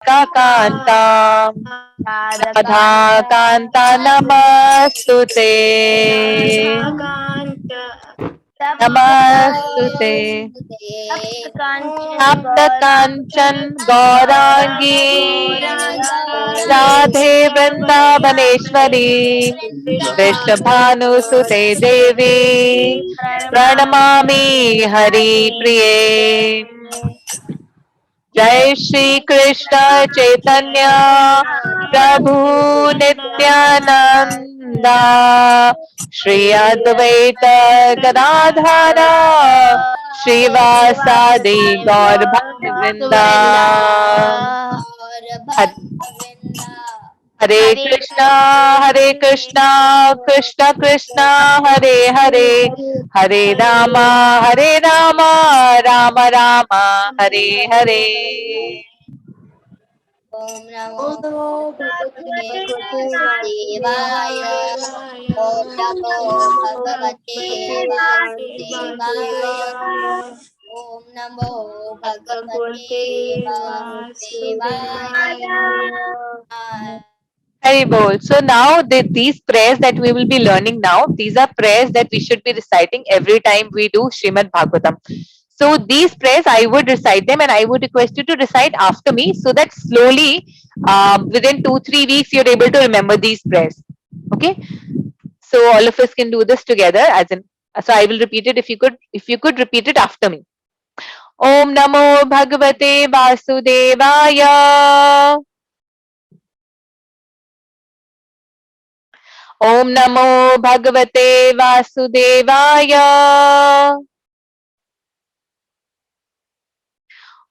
कान्ताम् राधा कान्ता नमस्तुते नमस्तुते तप्त कांचन गौरांगी राधे वृंदावनेश्वरी वृषभानुसुते देवी प्रणमामि हरि प्रिये जय श्री कृष्ण चैतन्य प्रभु नित्यानंदा श्री अद्वैत गदाधर श्रीवासादि गौर भक्त वृंदा हरे हरे कृष्णा कृष्ण कृष्ण हरे हरे हरे रामा राम राम हरे हरे ओम नमो भगवते वासुदेवाय। ओम नमो भगवते वासुदेवाय। ओम नमो भगवते वासुदेवाय। Very bold. So now these prayers that we will be learning now, these are prayers that we should be reciting every time we do Srimad Bhagavatam. So these prayers, I would recite them and I would request you to recite after me so that slowly, within 2-3 weeks, you're able to remember these prayers. Okay. So all of us can do this together as in, so I will repeat it if you could repeat it after me. Om Namo Bhagavate Vasudevaya. Om Namo Bhagavate Vasudevaya.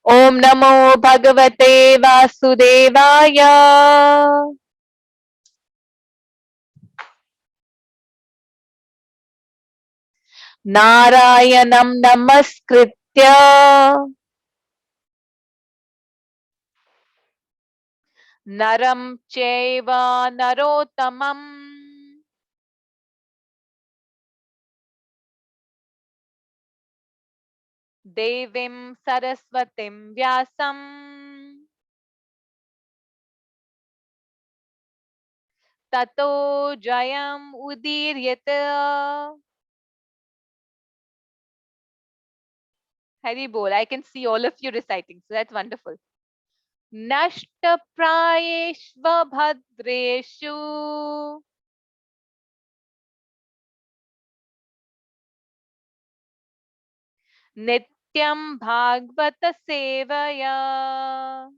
Om Namo Bhagavate Vasudevaya. Narayanam Namaskritya Naram Chaiva Narottamam Devim Saraswatim Vyasam Tato Jayam Udiryata. Hari bol. I can see all of you reciting, so that's wonderful. Nashtaprayeshva bhadreshu Nityam Bhagavata Sevaya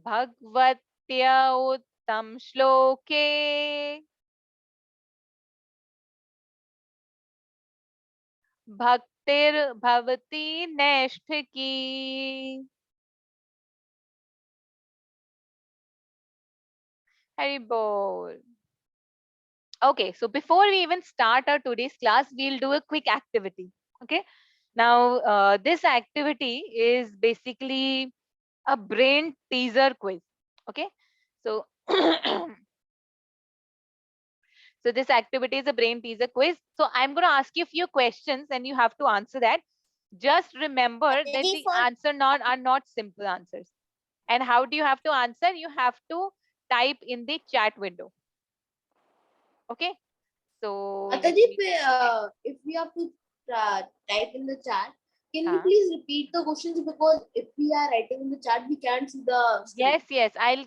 Bhagvatya Uttam Shloke Bhaktir Bhavati Neshtaki. Hari bol. Okay, so before we even start our today's class, we'll do a quick activity. Okay, now this activity is basically a brain teaser quiz. Okay, so so this activity is a brain teaser quiz. So I'm going to ask you a few questions and you have to answer that. Just remember that the answer not are not simple answers. And how do you have to answer? You have to type in the chat window. Okay, so if we have to type in the chat, can you please repeat the questions, because if we are writing in the chat, we can't see the screen. Yes, I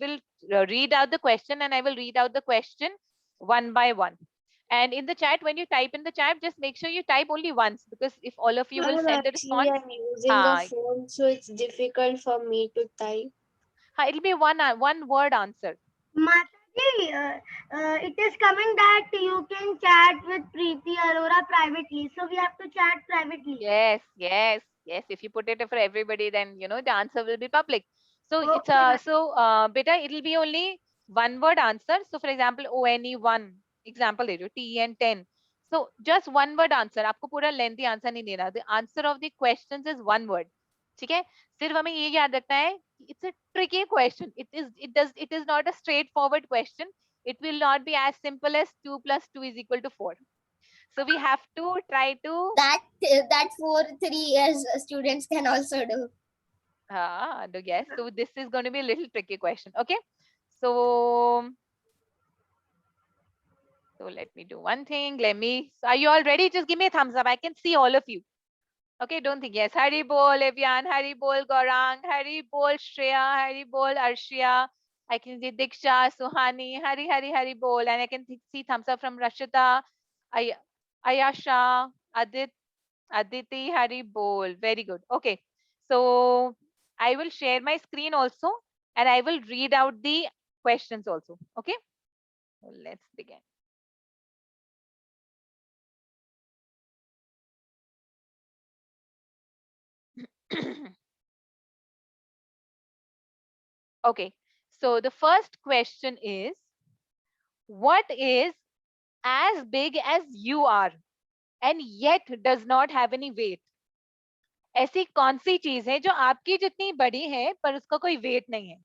will read out the question and I will read out the question one by one. And in the chat, when you type in the chat, just make sure you type only once, because if all of you will send a response, I'm using a phone, so it's difficult for me to type. It'll be one word answer. Mataji, it is coming that you can chat with Preeti Arora privately. So we have to chat privately. Yes. If you put it for everybody, then you know the answer will be public. So Okay, it's beta, it'll be only one word answer. So for example, ONE1 example ले रही हूँ, TN10. So just one word answer. आपको पूरा lengthy answer नहीं देना. The answer of the questions is one word. ठीक है? सिर्फ हमें ये याद रखना है. It's a tricky question. It is not a straightforward question. It will not be as simple as 2 + 2 = 4. So we have to try to That for 3 years students can also do. yes. So this is going to be a little tricky question. Okay. So let me do one thing. So are you all ready? Just give me a thumbs up. I can see all of you. Okay, don't think. Yes. Hari bol, Evian. Hari bol, Gaurang. Hari bol, Shreya. Hari bol, Arshia. I can see Diksha, Suhani. Hari bol. And I can see thumbs up from Rashita, Ayasha, Aditi. Hari bol. Very good. Okay. So I will share my screen also, and I will read out the questions also. Okay. So let's begin. Okay, so the first question is, what is as big as you are and yet does not have any weight? ऐसी कौन सी चीज है जो आपकी जितनी बड़ी है पर उसका कोई वेट नहीं है?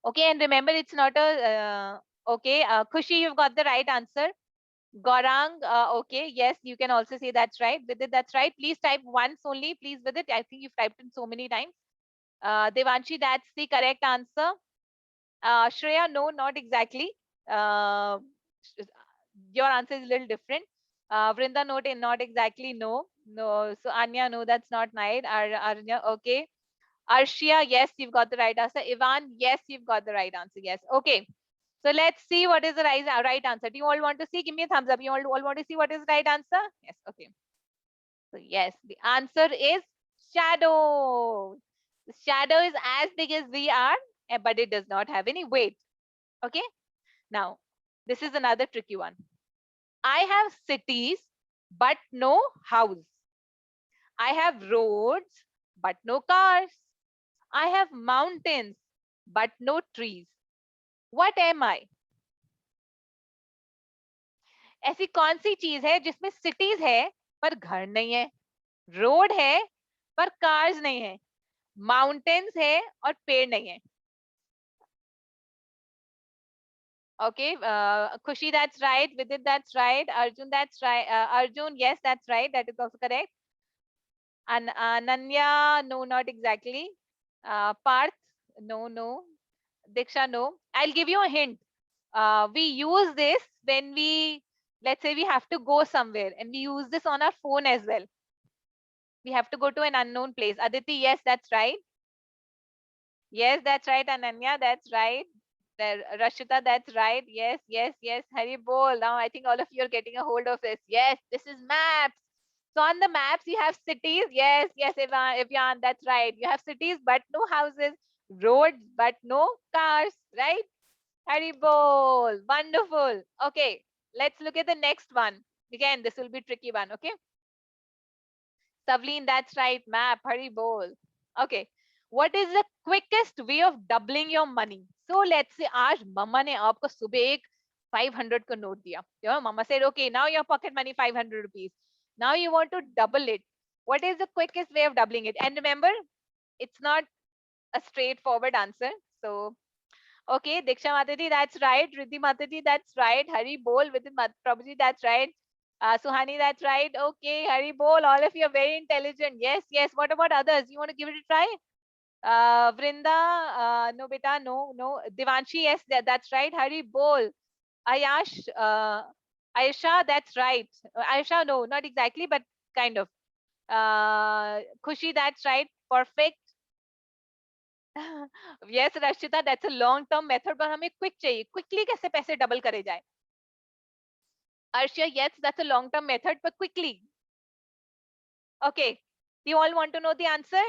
Okay, and remember it's not a okay. Khushi, you've got the right answer. Gaurang, okay, yes, you can also say that's right. Vidit, that's right. Please type once only, please, Vidit. I think you've typed it so many times. Devanshi, that's the correct answer. Shreya, no, not exactly. Uh, your answer is a little different. Vrinda, not exactly. No, no. So Anya, no, that's not right. Arnya, okay. Arshia, yes, you've got the right answer. Ivan, yes, you've got the right answer. Yes. Okay. So let's see what is the right answer. Do you all want to see? Give me a thumbs up. You all want to see what is the right answer? Yes. Okay. So yes, the answer is shadow. The shadow is as big as we are, but it does not have any weight. Okay. Now, this is another tricky one. I have cities, but no house. I have roads, but no cars. I have mountains, but no trees. What am I? ऐसी कौन सी चीज है जिसमें cities है पर घर नहीं है, रोड है पर कार्स नहीं है, माउंटेन्स है और पेड़ नहीं है? Okay, Khushi, that's right. Vidit, that's right. Arjun, that's right. Arjun, yes, that's right. That is also correct. And Ananya, no, not exactly. Parth, no, no. Diksha, no. I'll give you a hint. We use this when let's say we have to go somewhere, and we use this on our phone as well. We have to go to an unknown place. Aditi, yes, that's right. Yes, that's right. Ananya, that's right. Rashita, that's right. Yes, yes, yes. Hari bol. Now I think all of you are getting a hold of this. Yes, this is maps. So on the maps, you have cities. Yes, yes, Evian, that's right. You have cities, but no houses. Roads, but no cars, right? Hari bol. Wonderful. Okay, let's look at the next one. Again, this will be tricky one, okay? Savleen, that's right. Map, Hari bol. Okay. What is the quickest way of doubling your money? So let's say आज मम्मा ने आपको सुबह एक 500 का note दिया. Your mama said, okay, now your pocket money 500 rupees. Now you want to double it. What is the quickest way of doubling it? And remember, it's not a straightforward answer. So, okay, Diksha Mataji, that's right. Riddhi Mataji, that's right. Hari bol with Prabhuji, that's right. Suhani, that's right. Okay, Hari bol. All of you are very intelligent. Yes, yes. What about others? You want to give it a try? Vrinda, no beta, no, no. Devanshi, yes, that's right. Hari bol. Ayash, Ayesha, that's right. Ayesha, no, not exactly, but kind of. Khushi, that's right. Perfect. Yes, Rashita, that's a long term method, but हमें quick चाहिए. Quickly कैसे पैसे double करे जाए? Arshia, yes, that's a long term method, but quickly. Okay. Do you all want to know the answer?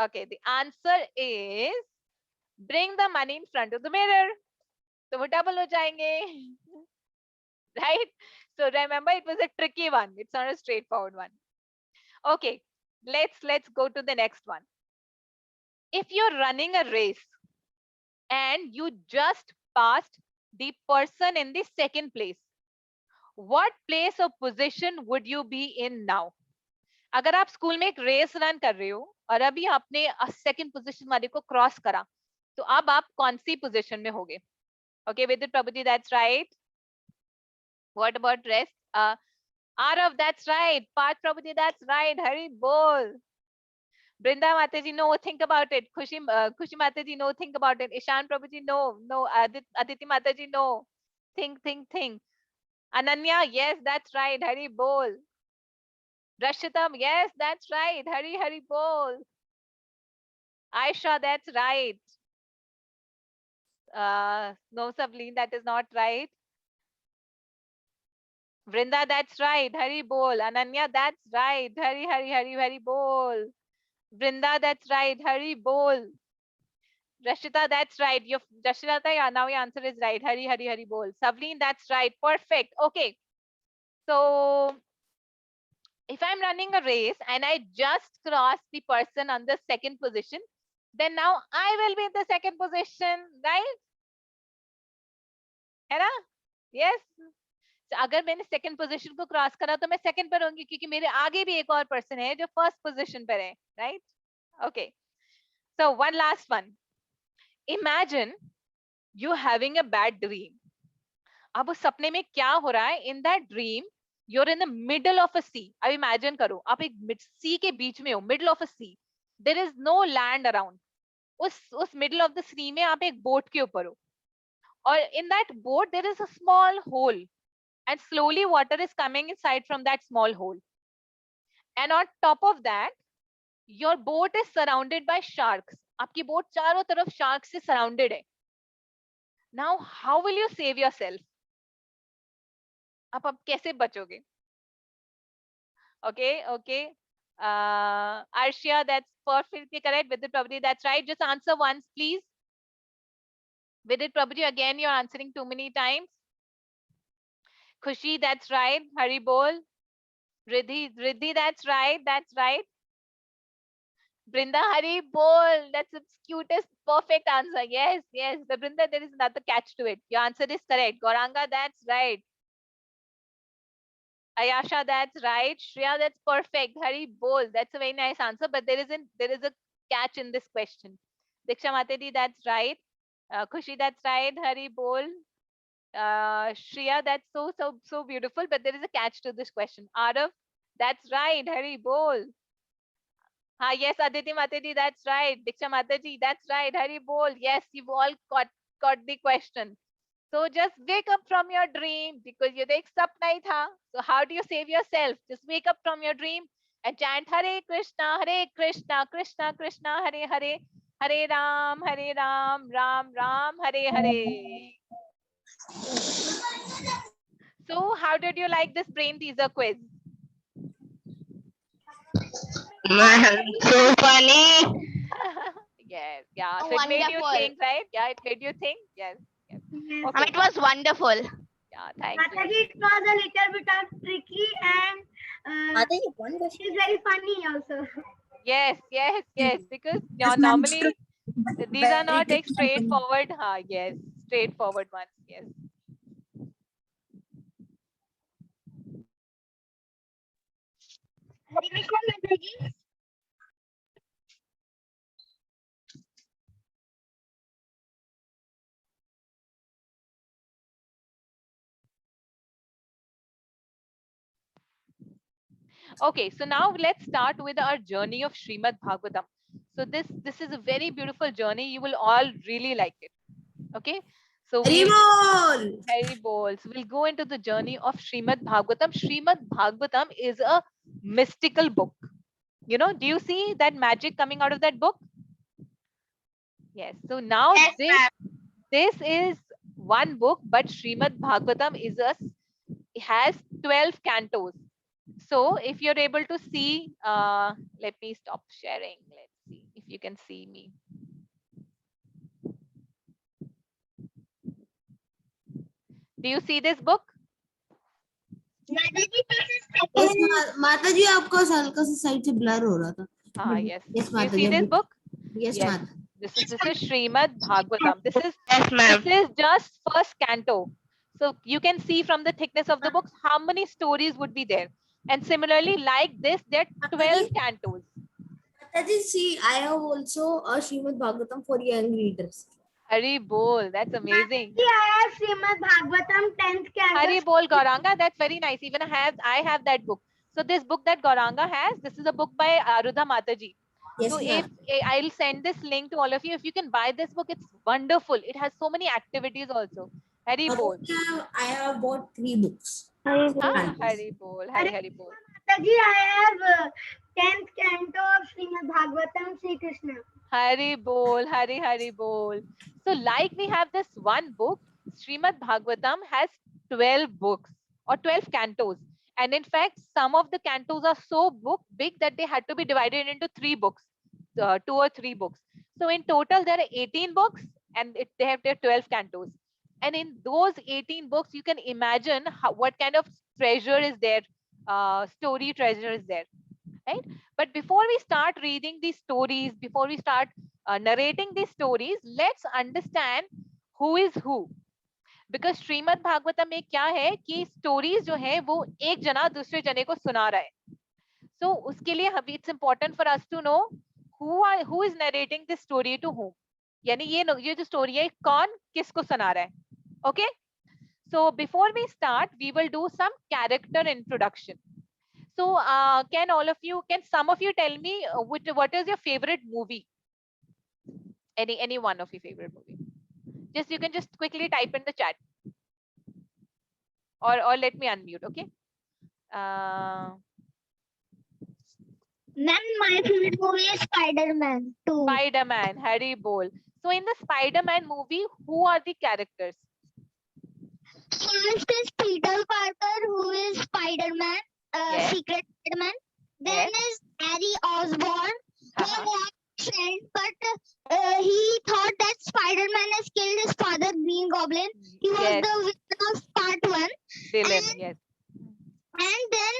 Okay, the answer is bring the money in front of the mirror. So वो double हो जाएंगे. Right? So remember, it was a tricky one. It's not a straightforward one. Okay, let's go to the next one. If you're running a race and you just passed the person in the second place, what place or position would you be in now? अगर आप school में एक race run कर रहे हो और अभी आपने सेकंड पोजीशन वाले को क्रॉस करा, तो अब आप कौन सी पोजीशन में होगे? Okay, Vidit Prabhuji, that's right. What about rest? Arav, that's right. Parth Prabhuji, that's right. Hari bol. Brinda Mataji, no, think about it. Khushi Mataji, no, think about it. Ishan Prabhuji, no, no. Aditi Mataji, no. Think. Ananya, yes, that's right. Hari bol. Rashitam, yes, that's right. Hari bol. Aisha, that's right. No, Savleen, that is not right. Vrinda, that's right. Hari bol. Ananya, that's right. Hari bol. Vrinda, that's right. Hari bol. Rashita, that's right. Rashita, yeah, now your answer is right. Hari bol. Savleen, that's right. Perfect. Okay. So if I'm running a race and I just cross the person on the second position, then now I will be in the second position, right? है ना? Yes. So, अगर मैंने second position को cross करा तो मैं second पर होंगी क्योंकि मेरे आगे भी एक और person है जो first position पर है, right? Okay. So one last one. Imagine you having a bad dream. अब उस सपने में क्या हो रहा है? In that dream, you're in the middle of a sea. अब imagine करो, आप एक sea के बीच में हो, middle of a sea. There is no land around. उस middle of the sea में आप एक boat के ऊपर हो. और in that boat there is a small hole, and slowly water is coming inside from that small hole. And on top of that, your boat is surrounded by sharks. आपकी boat चारों तरफ sharks से surrounded है. Now, how will you save yourself? आप कैसे बचोगे? Okay. Arshia, that's perfectly correct. Vidit Prabhuji, that's right. Just answer once, please. Vidit Prabhuji, again, you're answering too many times. Khushi, that's right. Hari bol. Riddhi, that's right. Brinda, Hari bol. That's the cutest, perfect answer. Yes. The Brinda, there is another catch to it. Your answer is correct. Gauranga, that's right. Ayasha, that's right. Shreya, that's perfect. Hari bol. That's a very nice answer, but there is a catch in this question. Diksha Matedi, that's right. Khushi, that's right. Hari bol. Shreya, that's so beautiful, but there is a catch to this question. Arav, that's right. Hari bol. Yes, Aditi Matedi, that's right. Diksha Mataji, that's right. Hari bol. Yes, you've all got the question. So just wake up from your dream because ये तो एक सपना ही था. So how do you save yourself? Just wake up from your dream and chant Hare Krishna, Krishna Krishna, Hare Hare, Hare Ram, Ram Ram, Hare Hare. So how did you like this brain teaser quiz? So funny. Yes, yeah. Oh, So it made you wonderful. think, right? Yeah, it made you think. Yes. Yes. Okay. It was wonderful. Yeah, thank you. Mataji, it was a little bit of tricky and Mataji, one question. it's very funny also. Yes. Because Yes, ma'am. normally these are not like straightforward. Yes, straightforward ones. Yes. Hare Krishna, Mataji. Okay, so now let's start with our journey of Srimad Bhagavatam. So this is a very beautiful journey. You will all really like it. Okay. So Hari bol. So we'll go into the journey of Srimad Bhagavatam. Srimad Bhagavatam is a mystical book. You know, do you see that magic coming out of that book? Yes. So now this is one book, but Srimad Bhagavatam has 12 cantos. So if you're able to see, let me stop sharing. Let's see if you can see me. Do you see this book? माता जी आपका हल्का सा side से blur हो रहा था. Yes. Yes, Do you Mata see ji. this book? Yes, Yes. Mata. This is Srimad Bhagavatam. This is Yes, just first canto. So you can see from the thickness of the books how many stories would be there. And similarly, like this, there are 12 cantos. Mata ji, see, I have also a Srimad Bhagavatam for young readers. Hari Bol, that's amazing. Mataji, I have Srimad Bhagavatam 10th Hari canto. Bol Gauranga, that's very nice. Even I have that book. So this book that Gauranga has, this is a book by Arudha Mataji. Yes, So ma'am. I'll send this link to all of you. If you can buy this book, it's wonderful. It has so many activities also. Hari Bol. I have bought 3 books. Hari Bol. Hari Bol. Mataji, I have 10th canto of Srimad Bhagavatam Sri Krishna. Hari Bol. Hari Bol. So like we have this one book, Srimad Bhagavatam has 12 books or 12 cantos. And in fact, some of the cantos are so big that they had to be divided into 3 books, 2 or 3 books. So in total, there are 18 books and they have their 12 cantos. And in those 18 books, you can imagine what kind of treasure is there, story treasure is there, right? But before we start reading these stories, before we start narrating these stories, let's understand who is who. Because Shrimad Bhagavatam में क्या है कि stories जो है वो एक जना दूसरे जने को सुना रहा है. सो उसके लिए it's important for us to know who is narrating this story to whom, यानी ये जो स्टोरी है कौन किसको सुना रहा है. Okay, so before we start we will do some character introduction. So can some of you tell me what is your favorite movie? Any one of your favorite movie? You can just quickly type in the chat, or let me unmute. Okay. Ma'am, my favorite movie is Spider-Man 2. Spider-Man, Harry Bol. So in the Spider-Man movie, who are the characters? First is Peter Parker, who is Spider-Man, Yes. Secret Spider-Man. Then is Harry Osborn, who was friend, but he thought that Spider-Man has killed his father, Green Goblin. He was Yes. the villain of part 1. Villain, yes. And then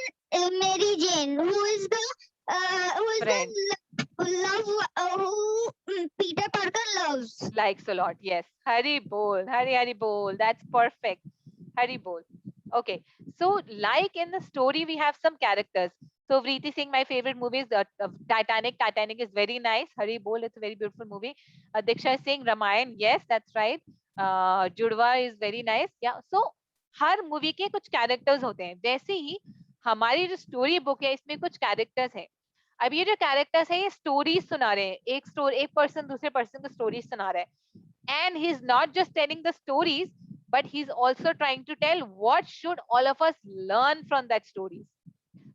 Mary Jane, who is the Friend. who Peter Parker loves. Likes a lot, yes. Harry Bol, Harry Bol. That's perfect. Harry Bol. Okay, so like in the story, we have some characters. So Vriti Singh, my favorite movie is Titanic. Titanic is very nice. Harry Bol, it's a very beautiful movie. Diksha Singh, Ramayan, yes, that's right. Judwa is very nice. Yeah. So her movie के कुछ characters होते हैं, वैसे ही हमारी जो story book है इसमें कुछ कैरेक्टर्स हैं. अब ये जो कैरेक्टर्स है ये स्टोरीज सुना रहे हैं, एक पर्सन दूसरे पर्सन को स्टोरीज सुना रहा है. And he is not just telling the stories, but he's also trying to tell what should all of us learn from that stories.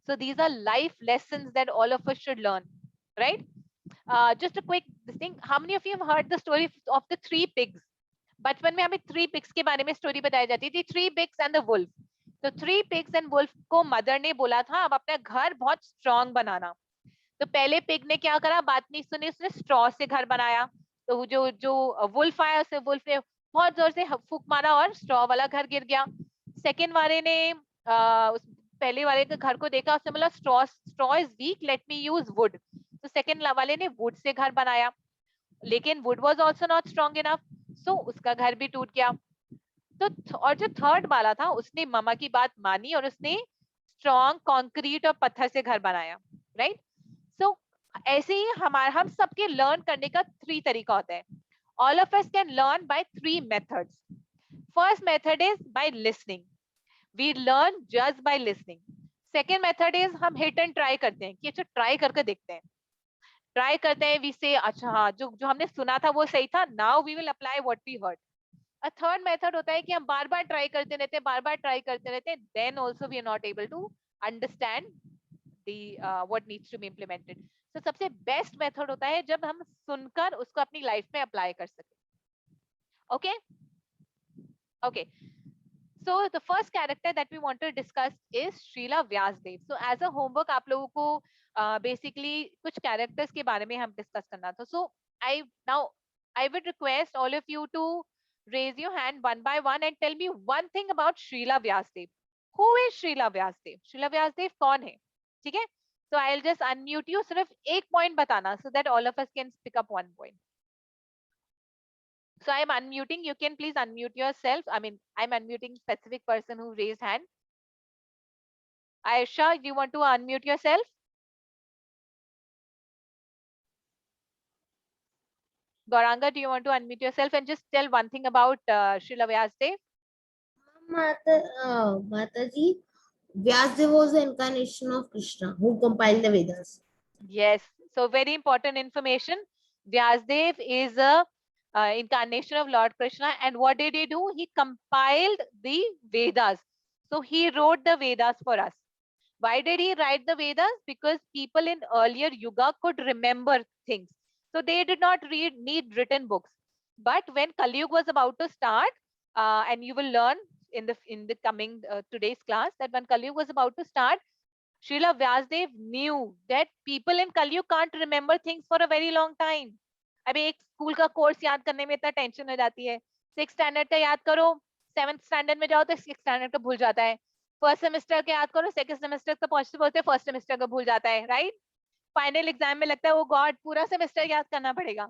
So these are life lessons that all of us should learn, right? Just a quick thing, how many of you have heard the story of the 3 pigs? बचपन में हमें 3 pigs के बारे में story बताई जाती थी, 3 pigs and the wolf. तो 3 pigs and wolf को मदर ने बोला था अब अपना घर बहुत स्ट्रॉन्ग बनाना. तो पहले पिग ने क्या करा, बात नहीं सुनी, उसने स्ट्रॉ से घर बनाया. तो जो वुल्फ आया उसे वुल्फ ने बहुत जोर से फूंक मारा और स्ट्रॉ वाला घर गिर गया. सेकेंड वाले ने पहले वाले के घर को देखा, उसने बोला straw is weak, let me use wood. तो सेकेंड वाले ने वुड से घर बनाया, लेकिन wood was also not strong enough, so उसका घर भी टूट गया. तो और जो थर्ड वाला था उसने मामा की बात मानी और उसने स्ट्रॉन्ग कंक्रीट और पत्थर से घर बनाया, राइट? सो ऐसे ही हम सबके लर्न करने का 3 तरीका होता है. All of us can learn by 3 methods. First method is by listening. We learn just by listening. Second method is हम hit and try करते हैं कि अच्छा ट्राई करके देखते हैं. ट्राई करते हैं, we say अच्छा हाँ जो हमने सुना था वो सही था, now we will apply what we heard. A third method होता है कि हम बार बार ट्राई करते रहते हैं, बार बार ट्राई करते रहते हैं, then also we are not able to understand the what needs to be implemented. So सबसे बेस्ट मेथड होता है जब हम सुनकर उसको अपनी लाइफ में अप्लाई कर सके. Okay okay, so the first character that we want to discuss is Srila Vyasadeva. So as a homework आप लोगों को बेसिकली कुछ कैरेक्टर्स के बारे में हम डिस्कस करना था. So I would request all of you to raise your hand one by one and tell me one thing about Srila Vyasdev. Who is Srila Vyasdev? Srila Vyasdev कौन है? ठीक है? So I'll just unmute you. सिर्फ एक point बताना so that all of us can pick up one point. So I'm unmuting. You can please unmute yourself. I mean, I'm unmuting specific person who raised hand. Aisha, do you want to unmute yourself? Gauranga, do you want to unmute yourself and just tell one thing about Srila Vyasdev? Mataji, Vyasdev was the incarnation of Krishna who compiled the Vedas. Yes, so very important information. Vyasdev is a incarnation of Lord Krishna, and what did he do? He compiled the Vedas. So he wrote the Vedas for us. Why did he write the Vedas? Because people in earlier Yuga could remember things. So they did not need written books. But when Kali Yuga was about to start, and you will learn in the coming today's class that when Kali Yuga was about to start, Srila Vyasdev knew that people in Kali Yuga can't remember things for a very long time. अभी एक school का course याद करने में इतना tension हो जाती है. 6th स्टैंडर्ड का याद करो, 7th स्टैंडर्ड में जाओ तो 6th स्टैंडर्ड का भूल जाता है. फर्स्ट सेमेस्टर के याद करो, 2nd सेमेस्टर तक पहुंचते पहुंचते फर्स्ट सेमेस्टर का भूल जाता है, राइट? फाइनल एग्जाम में लगता है वो गॉड पूरा सेमेस्टर याद करना पड़ेगा.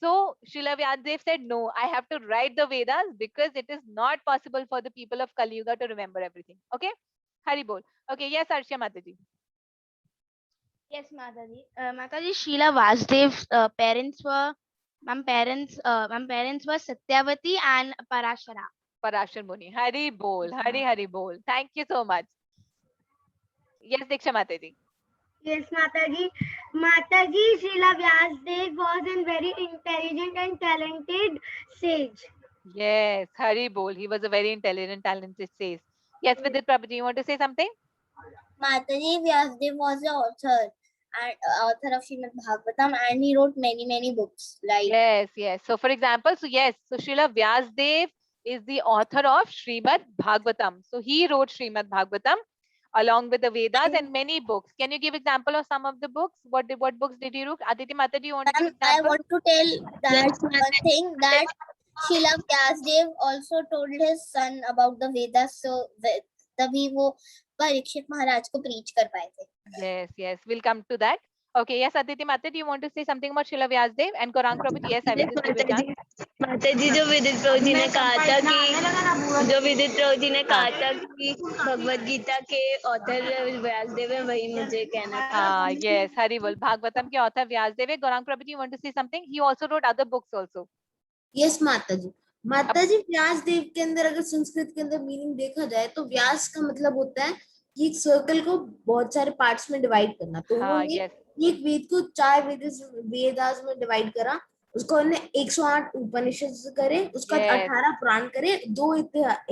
So Srila Vyasdev said, no, I have to write the Vedas because it is not possible for the people of Kali Yuga to remember everything. Okay? Hari bol. Okay, yes, Arshia Mataji. Yes, Mataji. Mataji, Srila Vasudev's parents were Satyavati and Parashara. Parashar Muni. Hari bol. Hari bol. Thank you so much. Yes, Diksha Mataji. Yes, Mataji. Mataji, Srila Vyasdev was a very intelligent and talented sage. Yes, Hari bol. He was a very intelligent, talented sage. Yes, Vidit Prabhuji, you want to say something? Mataji, Vyasdev was the author of Srimad Bhagavatam, and he wrote many books. Like Yes. So for example, so Srila Vyasdev is the author of Srimad Bhagavatam. So he wrote Srimad Bhagavatam along with the Vedas and many books. Can you give example of some of the books? What books did he write? Aditi Mataji, you want to give I example? want to tell that one thing, that Srila Vyasdev also told his son about the Vedas, so तभी वो परीक्षित महाराज को preach कर पाए थे. Yes, we'll come to that. Okay, yes, Aditi Mataji, do you want to say something about Srila Vyasdev and Gaurang Prabhuji? Yes, I will just give it chance. माताजी, जो विदित प्रभु जी ने कहा था कि भगवत गीता के ऑथर व्यासदेव है, वही मुझे कहना था. Yes, Hari bol. Bhagavatam के author Vyasdev है. Gaurang Prabhuji, you want to say something? He also wrote other books also. Yes, Mataji. माताजी, व्यासदेव के अंदर अगर संस्कृत के अंदर मीनिंग देखा जाए तो व्यास का मतलब होता है कि एक सर्कल को बहुत सारे पार्ट्स में डिवाइड करना. तो उन्होंने एक वेद को 4 वेदास में डिवाइड करा. उसको उन्होंने 108 उपनिषद करे, उसका 18 पुराण करे, 2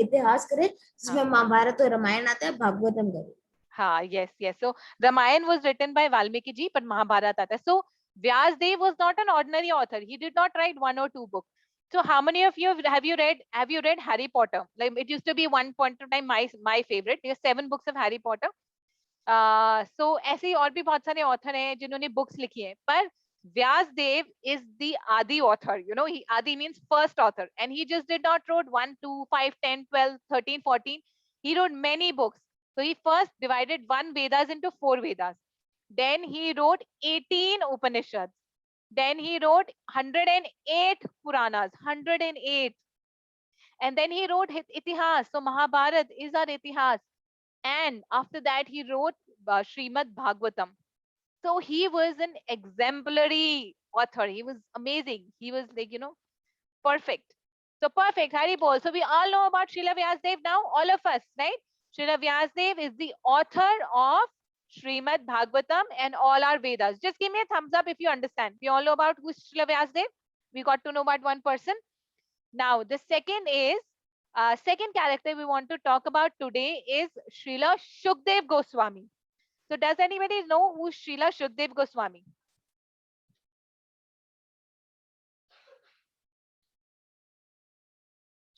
इतिहास करे जिसमें महाभारत और रामायण आता है, भागवतम करे. Yes. So Ramayana was written by Valmiki ji, but Mahabharata aata hai. So Vyasdev was not an ordinary author. He did not write 1 or 2 books. So how many of you have you read Harry Potter? Like it used to be one point of time my favorite. There are 7 books of Harry Potter. So ऐसे ही और भी बहुत सारे author हैं जिन्होंने books लिखी हैं. पर Vyasdev is the Adi author. You know, Adi means first author, and he just did not wrote 1, 2, 5, 10, 12, 13, 14. He wrote many books. So he first divided 1 Vedas into 4 Vedas. Then he wrote 18 Upanishads. Then he wrote 108 Puranas, 108. And then he wrote Itihas. So Mahabharata is our Itihas. And after that, he wrote Srimad Bhagavatam. So he was an exemplary author. He was amazing. He was like, perfect. So perfect, Hari bol. So we all know about Srila Vyasdev now, all of us, right? Srila Vyasdev is the author of Srimad Bhagavatam and all our Vedas. Just give me a thumbs up if you understand. We all know about who is Srila Vyasdev. We got to know about one person. Now, the second is, second character we want to talk about today is Srila Shukdev Goswami. So does anybody know who is Srila Shukdev Goswami?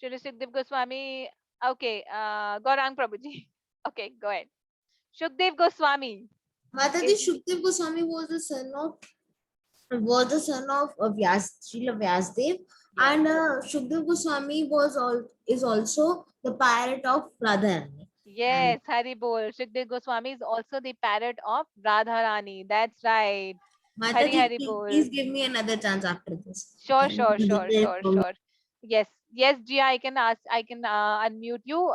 Srila Shukdev Goswami. Okay, Gaurang Prabhuji. Okay, go ahead. Shukdev Goswami. Mataji, Shukdev Goswami was the son of Srila Vyasdev, and Shukdev Goswami is also the parrot of Radharani. Yes, Hari bol. Shukdev Goswami is also the parrot of Radharani. That's right. Hari bol. Please give me another chance after this. Sure. Yes, Jia, I can unmute you.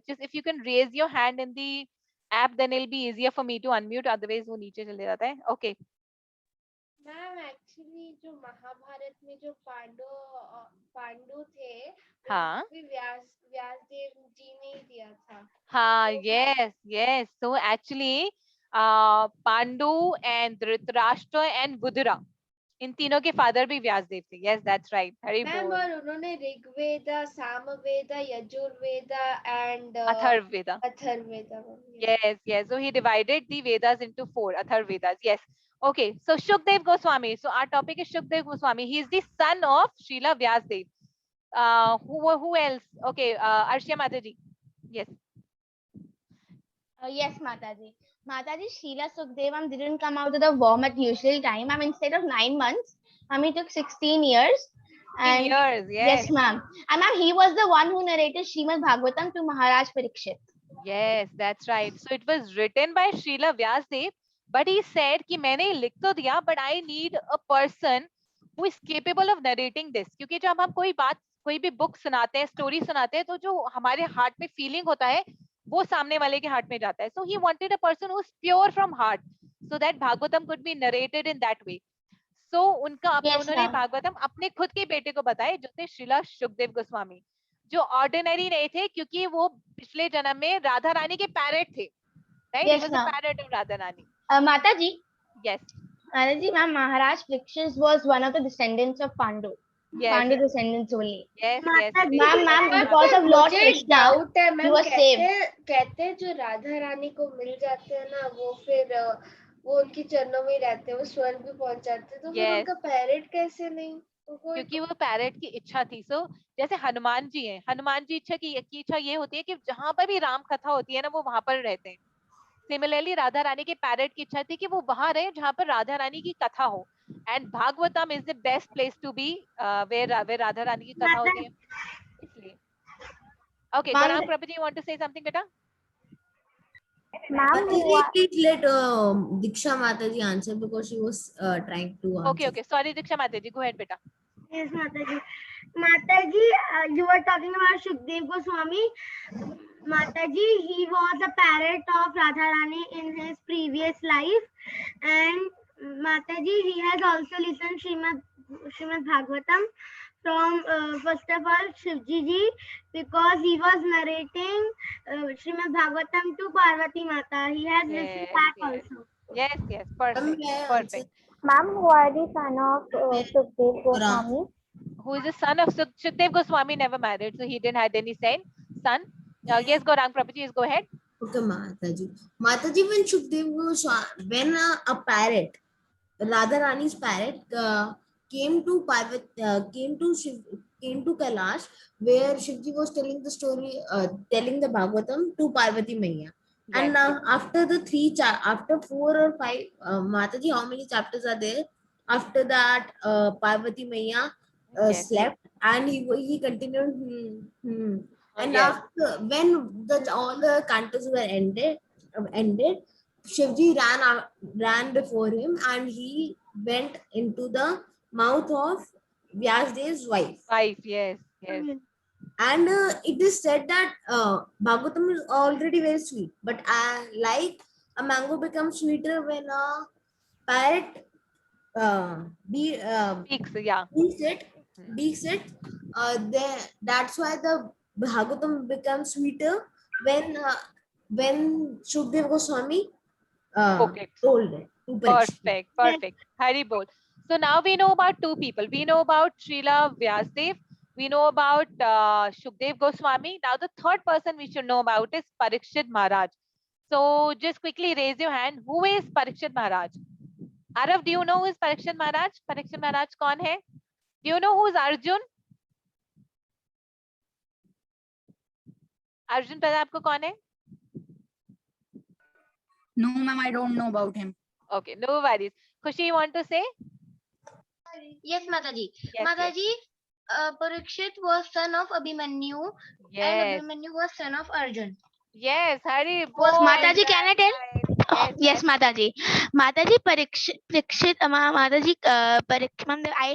Just if you can raise your hand in the app, then it'll be easier for me to unmute. Otherwise, वो नीचे चले जाता है. Okay. Ma'am actually जो महाभारत में जो पांडु थे हाँ भी व्यासदेव जी ने ही दिया था. हाँ, yes, yes. So actually, Pandu and Dhritarashtra and Budura, इन तीनों के फादर भी व्यासदेव थे. Yes, that's right. Hari ma'am बोल. और उन्होंने Rigveda, Samaveda, Yajurveda and Atharvaveda. Atharvaveda. Yes, yes. So he divided the Vedas into 4 Atharvedas. Yes. Okay. So Shukdev Goswami. So our topic is Shukdev Goswami. He is the son of Srila Vyasdev. Who else? Okay. Arshia Mataji. Yes. Yes, Mataji. Mataji, Sheila Sukhdevam didn't come out of the womb at usual time. Instead of 9 months, he took 16 years. And Years. Yes. yes, ma'am. And ma'am, he was the one who narrated Srimad Bhagavatam to Maharaj Parikshit. Yes, that's right. So it was written by Srila Vyasdev, but he said कि मैंने लिख तो दिया, but I need a person who is capable of narrating this. क्योंकि जब हम कोई भी बुक सुनाते हैं, स्टोरी सुनाते हैं, तो जो हमारे हार्ट में फीलिंग होता है वो सामने वाले के हार्ट में जाता है. So he wanted a person who is pure from heart, so that Bhagavatam could be narrated in that way. So उन्होंने भागवतम अपने खुद के बेटे को बताए, जो थे श्रीला शुकदेव गोस्वामी, जो ऑर्डिनरी नहीं थे, क्योंकि वो पिछले जन्म में राधा रानी के पैरेट थे. Right? Yes, he was a parrot of Radha Rani. Mataji. Yes. Mataji, ma'am, Maharaj Parikshit was one of the descendants of Pandu. Yes. Pandu descendants only. Yes, yes. Ma'am, because of Lord Krishna, doubt है ma'am. he was saved. कहते जो राधा रानी को मिल जाते हैं ना, वो फिर वो उनके चरणों में ही रहते हैं, वो स्वर्ग भी पहुंच जाते हैं. तो फिर उनका पैरेट कैसे नहीं? क्योंकि वो पैरेट की इच्छा थी. सो जैसे हनुमान जी हैं, हनुमान जी की इच्छा ये होती है कि जहां पर भी राम कथा होती है ना, वो वहां पर रहते हैं. सिमिलरली राधा रानी के पैरेट की इच्छा थी कि वो वहां रहे जहां पर राधा रानी की कथा हो. And Bhagavatam is the best place to be where Radha Rani की कथा होती है, इसलिए. Okay, Gaurang Prabhu ji, want to say something बेटा? Please let Diksha Mataji answer because she was trying to answer. Okay. Sorry, Diksha Mataji, go ahead beta. Yes, Mataji. Mataji, you were talking about Shukdev Goswami. Mataji, he was a parrot of Radharani in his previous life, and Mataji, he has also listened Srimad Bhagavatam from first of all Shivji ji, because he was narrating Srimad Bhagavatam to Parvati Mata. He has listened that also. Yes, perfect. Ma'am, who are the son of Shukdev Goswami? Who is the son of Shukdev Goswami? Never married, so he didn't have any son. Yes, Gaurang Prabhuji, go ahead. Okay, Mataji. Mataji, when Shukdev Goswami, when a parrot, Radha Rani's parrot, came to Kailash, where Shivji was telling the story, telling the Bhagavatam to Parvati Maiya. And after after 4 or 5, Mataji, how many chapters are there? After that, Parvati Maiya slept, and he continued. And after, when all the cantos were ended, Shivji ran before him, and he went into the mouth of Vyasdev's wife. Yes. And it is said that Bhagavatam is already very sweet, but like a mango becomes sweeter when a parrot beaks it. That's why the Bhagavatam becomes sweeter when Shukdev Goswami told it. Perfect. Hari bol. So now we know about 2 people. We know about Srila Vyasdev. We know about Shukdev Goswami. Now the third person we should know about is Parikshit Maharaj. So just quickly raise your hand. Who is Parikshit Maharaj? Arav, do you know who is Parikshit Maharaj? Parikshit Maharaj kaun hai? Do you know who is Arjun? Arjun, pata aapko kaun hai? No, ma'am, I don't know about him. Okay, no worries. Khushi, you want to say? Yes, Mataji. Yes, Mataji, Parikshit was son of Abhimanyu, and Abhimanyu was son of Arjun. Yes, Hari. Mataji, can I tell? Yes, Mataji. Mataji, Parikshit, Mataji, Parikshit. I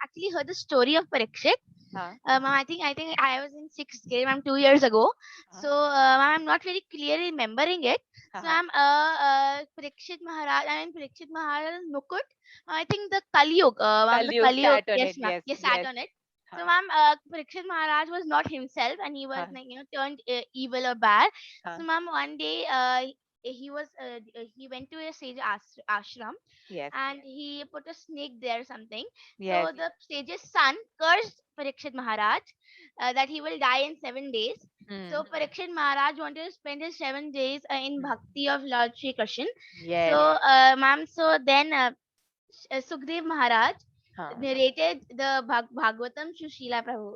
actually heard the story of Parikshit. I think I was in 6th grade, 2 years ago. So I'm not very clearly remembering it. So ma'am, Parikshit Maharaj, Parikshit Maharaj Mukut. I think the Kali Yuga, ma'am, the Kalyug Kali Yuga. sat on Yes, it. ma'am. Yes, Yes, sat yes. on it. So Huh. ma'am, Parikshit Maharaj was not himself, and he was Huh. like, turned evil or bad. Huh. So ma'am, one day he went to a sage ashram, Yes, and he put a snake there or something. yes. So the sage's son cursed Parikshit Maharaj that he will die in 7 days. Hmm. So Parikshit Maharaj wanted to spend his 7 days in bhakti of Lord Shri Krishna. Yes. So ma'am, so then Sukhdev Maharaj Huh. narrated the Bhagavatam to Srila Prabhu.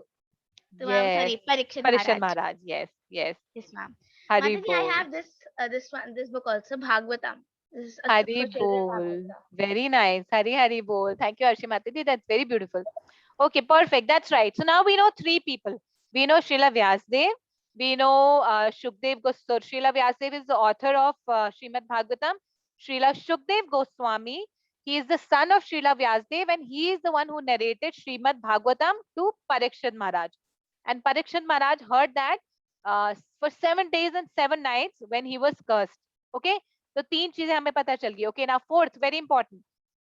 So ma'am, Yes. sorry, Parikshit Parikshit Maharaj. Maharaj. Yes, yes. Yes, ma'am. Hari Mataji, I Bol. have this book also, Bhagavatam. This is Hari for children Bol. Bhagavatam. Very nice. Hari Bol. Thank you, Arshi Mataji. That's very beautiful. Okay, perfect. That's right. So now we know three people. We know Srila Vyasdev. We know Shukdev Goswami. Srila Vyasdev is the author of Srimad Bhagavatam. Srila Shukdev Goswami. He is the son of Srila Vyasdev, and he is the one who narrated Srimad Bhagavatam to Parikshit Maharaj. And Parikshit Maharaj heard that for 7 days and 7 nights when he was cursed. Okay, so तीन चीजें हमें पता चल गई. Okay, now fourth, very important.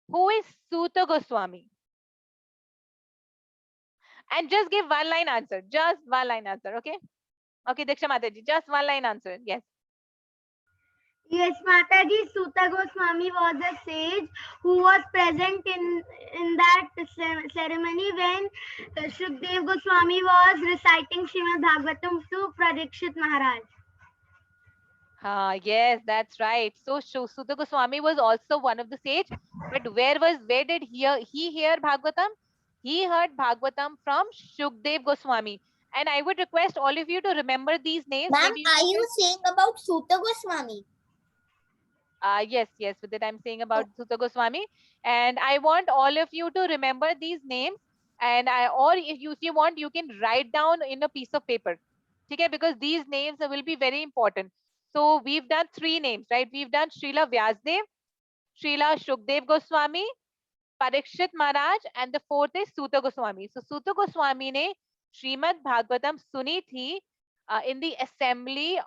Who is Suta Goswami? And just give one line answer. Just one line answer. Okay. Okay, Diksha Mataji, just one line answer. Yes. Yes, Mataji, Suta Goswami was a sage who was present in that ceremony when Shukdev Goswami was reciting Srimad Bhagavatam to Parikshit Maharaj. Yes, that's right. So Suta Goswami was also one of the sage, but where did he hear Bhagavatam? He heard Bhagavatam from Shukdev Goswami. And I would request all of you to remember these names. Ma'am, Maybe are you saying about Suta Goswami? yes, with that I'm saying about Suta Goswami. And I want all of you to remember these names. And if you want, you can write down in a piece of paper. Okay, because these names will be very important. So we've done 3 names, right? We've done Srila Vyasdev, Srila Shukdev Goswami, Parikshit Maharaj, and the 4th is Suta Goswami. So Suta Goswami ne Srimad Bhagavatam suni thi in the assembly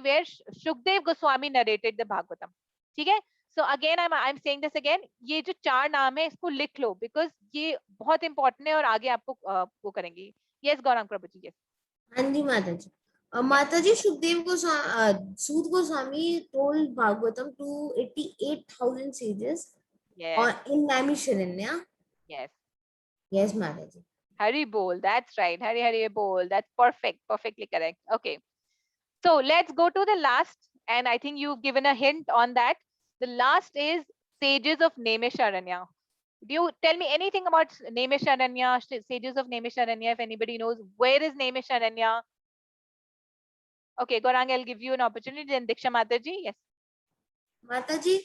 where Shukdev Goswami narrated the Bhagavatam. ठीक है? So again I'm saying this again. ये जो 4 नाम है इसको लिख लो because ये बहुत important है और आगे आपको वो करेंगे. Yes, Gaurang Prabhuji. Yes. हाँ जी माताजी. Mataji, Shukdev Goswami, Sud Goswami told Bhagavatam to 88,000 sages in Naimisharanya. Yes. Yes, Mataji. Hari Bol, that's right. Hari Bol, that's perfect. Perfectly correct. Okay. So let's go to the last, and I think you've given a hint on that. The last is sages of Naimisharanya. Do you tell me anything about Naimisharanya, sages of Naimisharanya, if anybody knows? Where is Naimisharanya? Okay, Gaurang, I'll give you an opportunity. Then Diksha Mataji, yes. Mataji,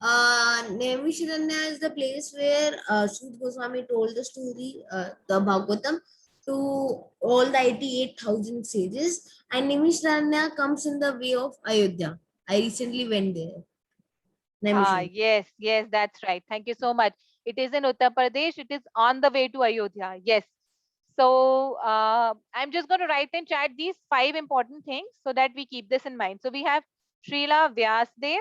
Naimisharanya is the place where Sud Goswami told the story, the Bhagavatam, to all the 88,000 sages. And Naimisharanya comes in the way of Ayodhya. I recently went there. Yes, that's right. Thank you so much. It is in Uttar Pradesh. It is on the way to Ayodhya. Yes. So I'm just going to write in chat these 5 important things so that we keep this in mind. So we have Srila Vyasdev.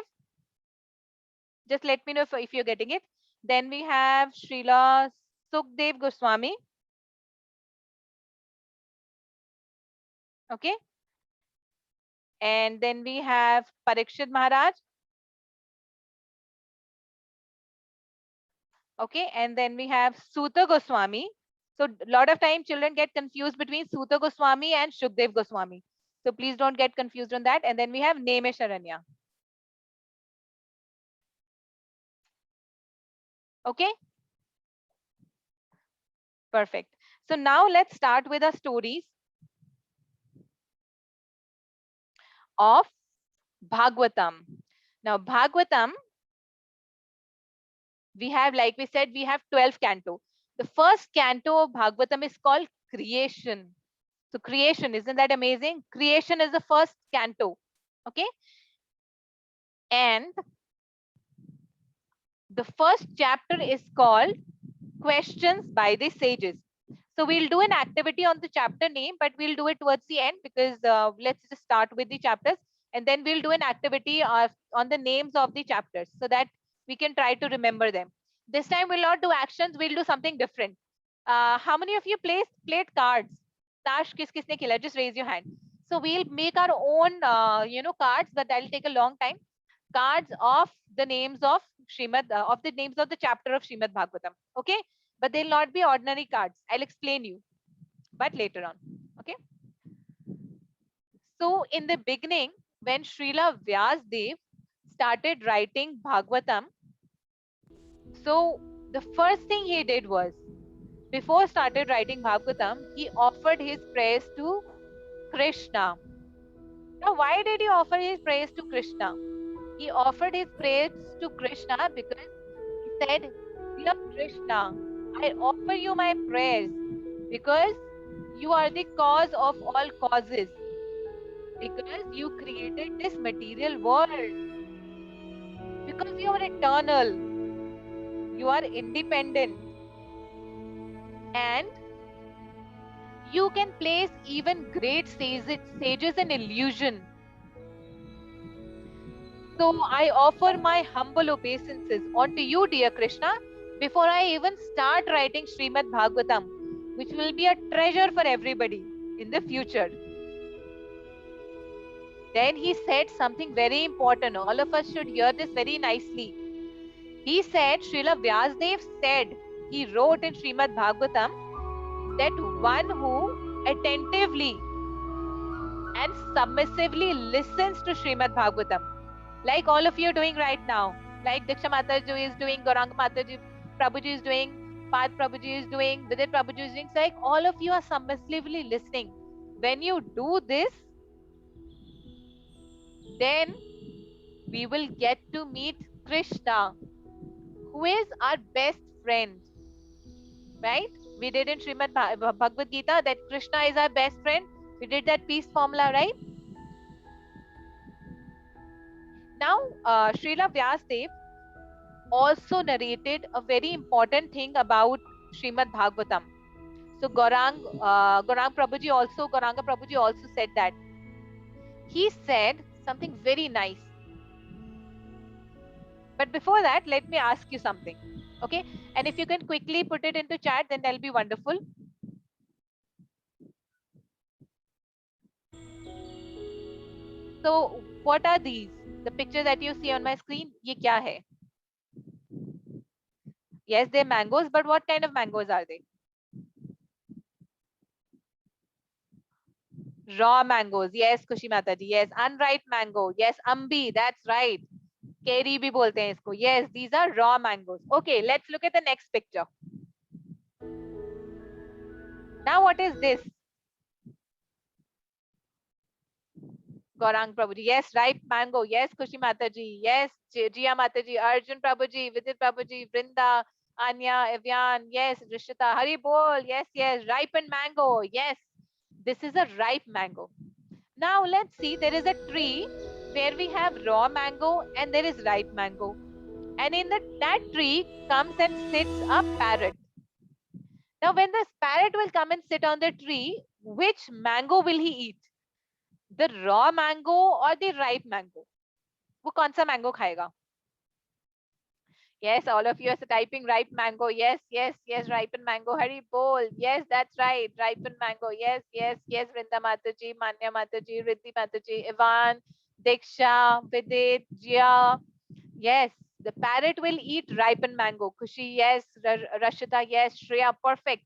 Just let me know if you're getting it. Then we have Srila Sukhdev Goswami. Okay. And then we have Parikshit Maharaj. Okay. And then we have Suta Goswami. So a lot of time children get confused between Suta Goswami and Shukdev Goswami. So please don't get confused on that. And then we have Naimisharanya. Okay. Perfect. So now let's start with our stories of Bhagavatam. Now Bhagavatam, we have, like we said, we have 12 canto. The first canto of Bhagavatam is called Creation. So creation, isn't that amazing? Creation is the first canto. Okay. And the first chapter is called Questions by the Sages. So we'll do an activity on the chapter name, but we'll do it towards the end because let's just start with the chapters and then we'll do an activity on the names of the chapters so that we can try to remember them. This time we'll not do actions, we'll do something different. How many of you played cards? Tash किसने खेला? Just raise your hand. So we'll make our own cards, but that'll take a long time. Cards of the names of the names of the chapter of Srimad Bhagavatam. Okay, but they'll not be ordinary cards. I'll explain you, but later on. Okay. So in the beginning, when Srila Vyasdev started writing Bhagavatam, so the first thing he did was, before started writing Bhagavatam, he offered his prayers to Krishna. Now, why did he offer his praise to Krishna? He offered his praise to Krishna because he said, "Dear Krishna, I offer you my prayers because you are the cause of all causes. Because you created this material world. Because you are eternal. You are independent. And you can place even great sages in illusion. So I offer my humble obeisances unto you, dear Krishna, before I even start writing Srimad Bhagavatam, which will be a treasure for everybody in the future." Then he said something very important. All of us should hear this very nicely. He said, Srila Vyasdev said, he wrote in Srimad Bhagavatam, that one who attentively and submissively listens to Srimad Bhagavatam, like all of you are doing right now, like Diksha Mataji is doing, Gauranga Mataji, Prabhuji is doing, Pad Prabhuji is doing, Vidit Prabhuji is doing, so like all of you are submissively listening. When you do this, then we will get to meet Krishna, who is our best friend, right? We did in Srimad Bhagavad Gita that Krishna is our best friend. We did that peace formula, right? Now, Srila Vyasdev also narrated a very important thing about Srimad Bhagavatam. So Gauranga Prabhuji also said that. He said something very nice. But before that, let me ask you something. Okay? And if you can quickly put it into chat, then that'll be wonderful. So what are these? The picture that you see on my screen, ye kya hai? Yes, they're mangoes, but what kind of mangoes are they? Raw mangoes. Yes, Kushi Mataji. Yes, unripe mango. Yes, ambi. That's right. Keri bhi bolte hain isko. Yes, these are raw mangoes. Okay, let's look at the next picture. Now, what is this? Gaurang Prabhuji. Yes, ripe mango. Yes, Kushi Mataji. Yes, Jia Mataji. Arjun Prabhuji. Vidit Prabhuji. Vrinda. Anya. Evian. Yes, Rishita. Hari Bol. Yes, yes. Ripened mango. Yes, this is a ripe mango. Now, let's see. There is a tree where we have raw mango and there is ripe mango. And in that tree comes and sits a parrot. Now, when this parrot will come and sit on the tree, which mango will he eat? The raw mango or the ripe mango? वो कौन सा mango खाएगा? Yes, all of you are typing ripe mango. Yes, yes, yes, ripened mango. Hari bol. Yes, that's right. Ripened mango. Yes, yes, yes. Vrinda Mataji, Manya Mataji, Riddhi Mataji, Ivan, Diksha, Vidit, Jia. Yes, the parrot will eat ripened mango. Kushi, yes. Rashida, yes. Shreya, perfect.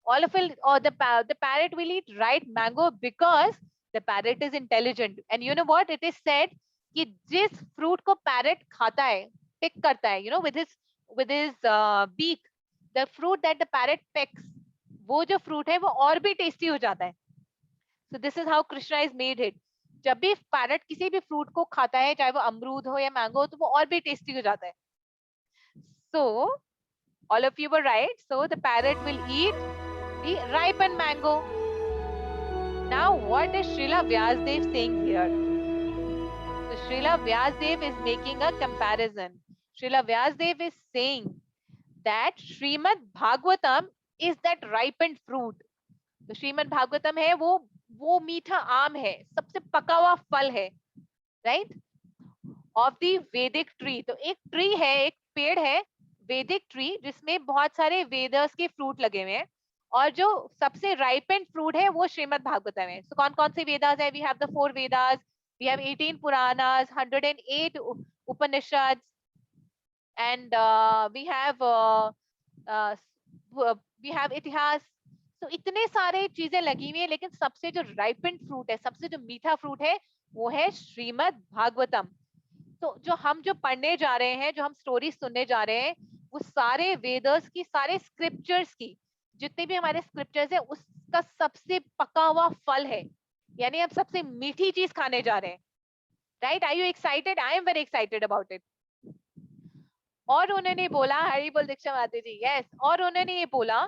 All of it, or the parrot will eat ripe mango because the parrot is intelligent. And you know what? It is said कि जिस fruit को parrot खाता है, pick करता है, you know, with his beak, the fruit that the parrot pecks, वो जो fruit है वो और भी tasty हो जाता है. So this is how Krishna is made it. जब भी parrot किसी भी fruit को खाता है, चाहे वो अमरूद हो या mango हो, तो वो और भी tasty हो जाता है. So all of you were right. So the parrot will eat the ripened mango. Now what is Srila Vyasdev saying here? So Srila Vyasdev is making a comparison. Srila Vyasdev is saying that Srimad Bhagavatam is that ripened fruit. तो श्रीमद् भागवतम है वो मीठा आम है, सबसे पका हुआ फल है. राइट, ऑफ द वैदिक ट्री। तो एक ट्री है, एक पेड़ है वैदिक ट्री, जिसमें बहुत सारे वेदर्स के फ्रूट लगे हुए हैं, और जो सबसे राइपेंड फ्रूट है वो श्रीमद् भागवतम है। तो कौन कौन से वेदास है? We have the 4 Vedas, we have 18 Puranas, 108 Upanishad, and we have इतिहास। तो इतने सारे चीजें लगी हुई है, लेकिन सबसे जो राइपेंड फ्रूट है, सबसे जो मीठा फ्रूट है, वो है श्रीमद् भागवतम। तो जो हम पढ़ने जा रहे हैं, जो हम स्टोरी सुनने जा रहे हैं, वो सारे वेदर्स की, सारे स्क्रिप्चर्स की, जितने भी हमारे स्क्रिप्चर्स है, उसका सबसे पका हुआ फल है, यानी हम सबसे मीठी चीज खाने जा रहे हैं। Right, are you excited? I am very excited about it. और उन्होंने बोला, हरि बोल दीक्षा माता जी, यस, और उन्होंने ये बोला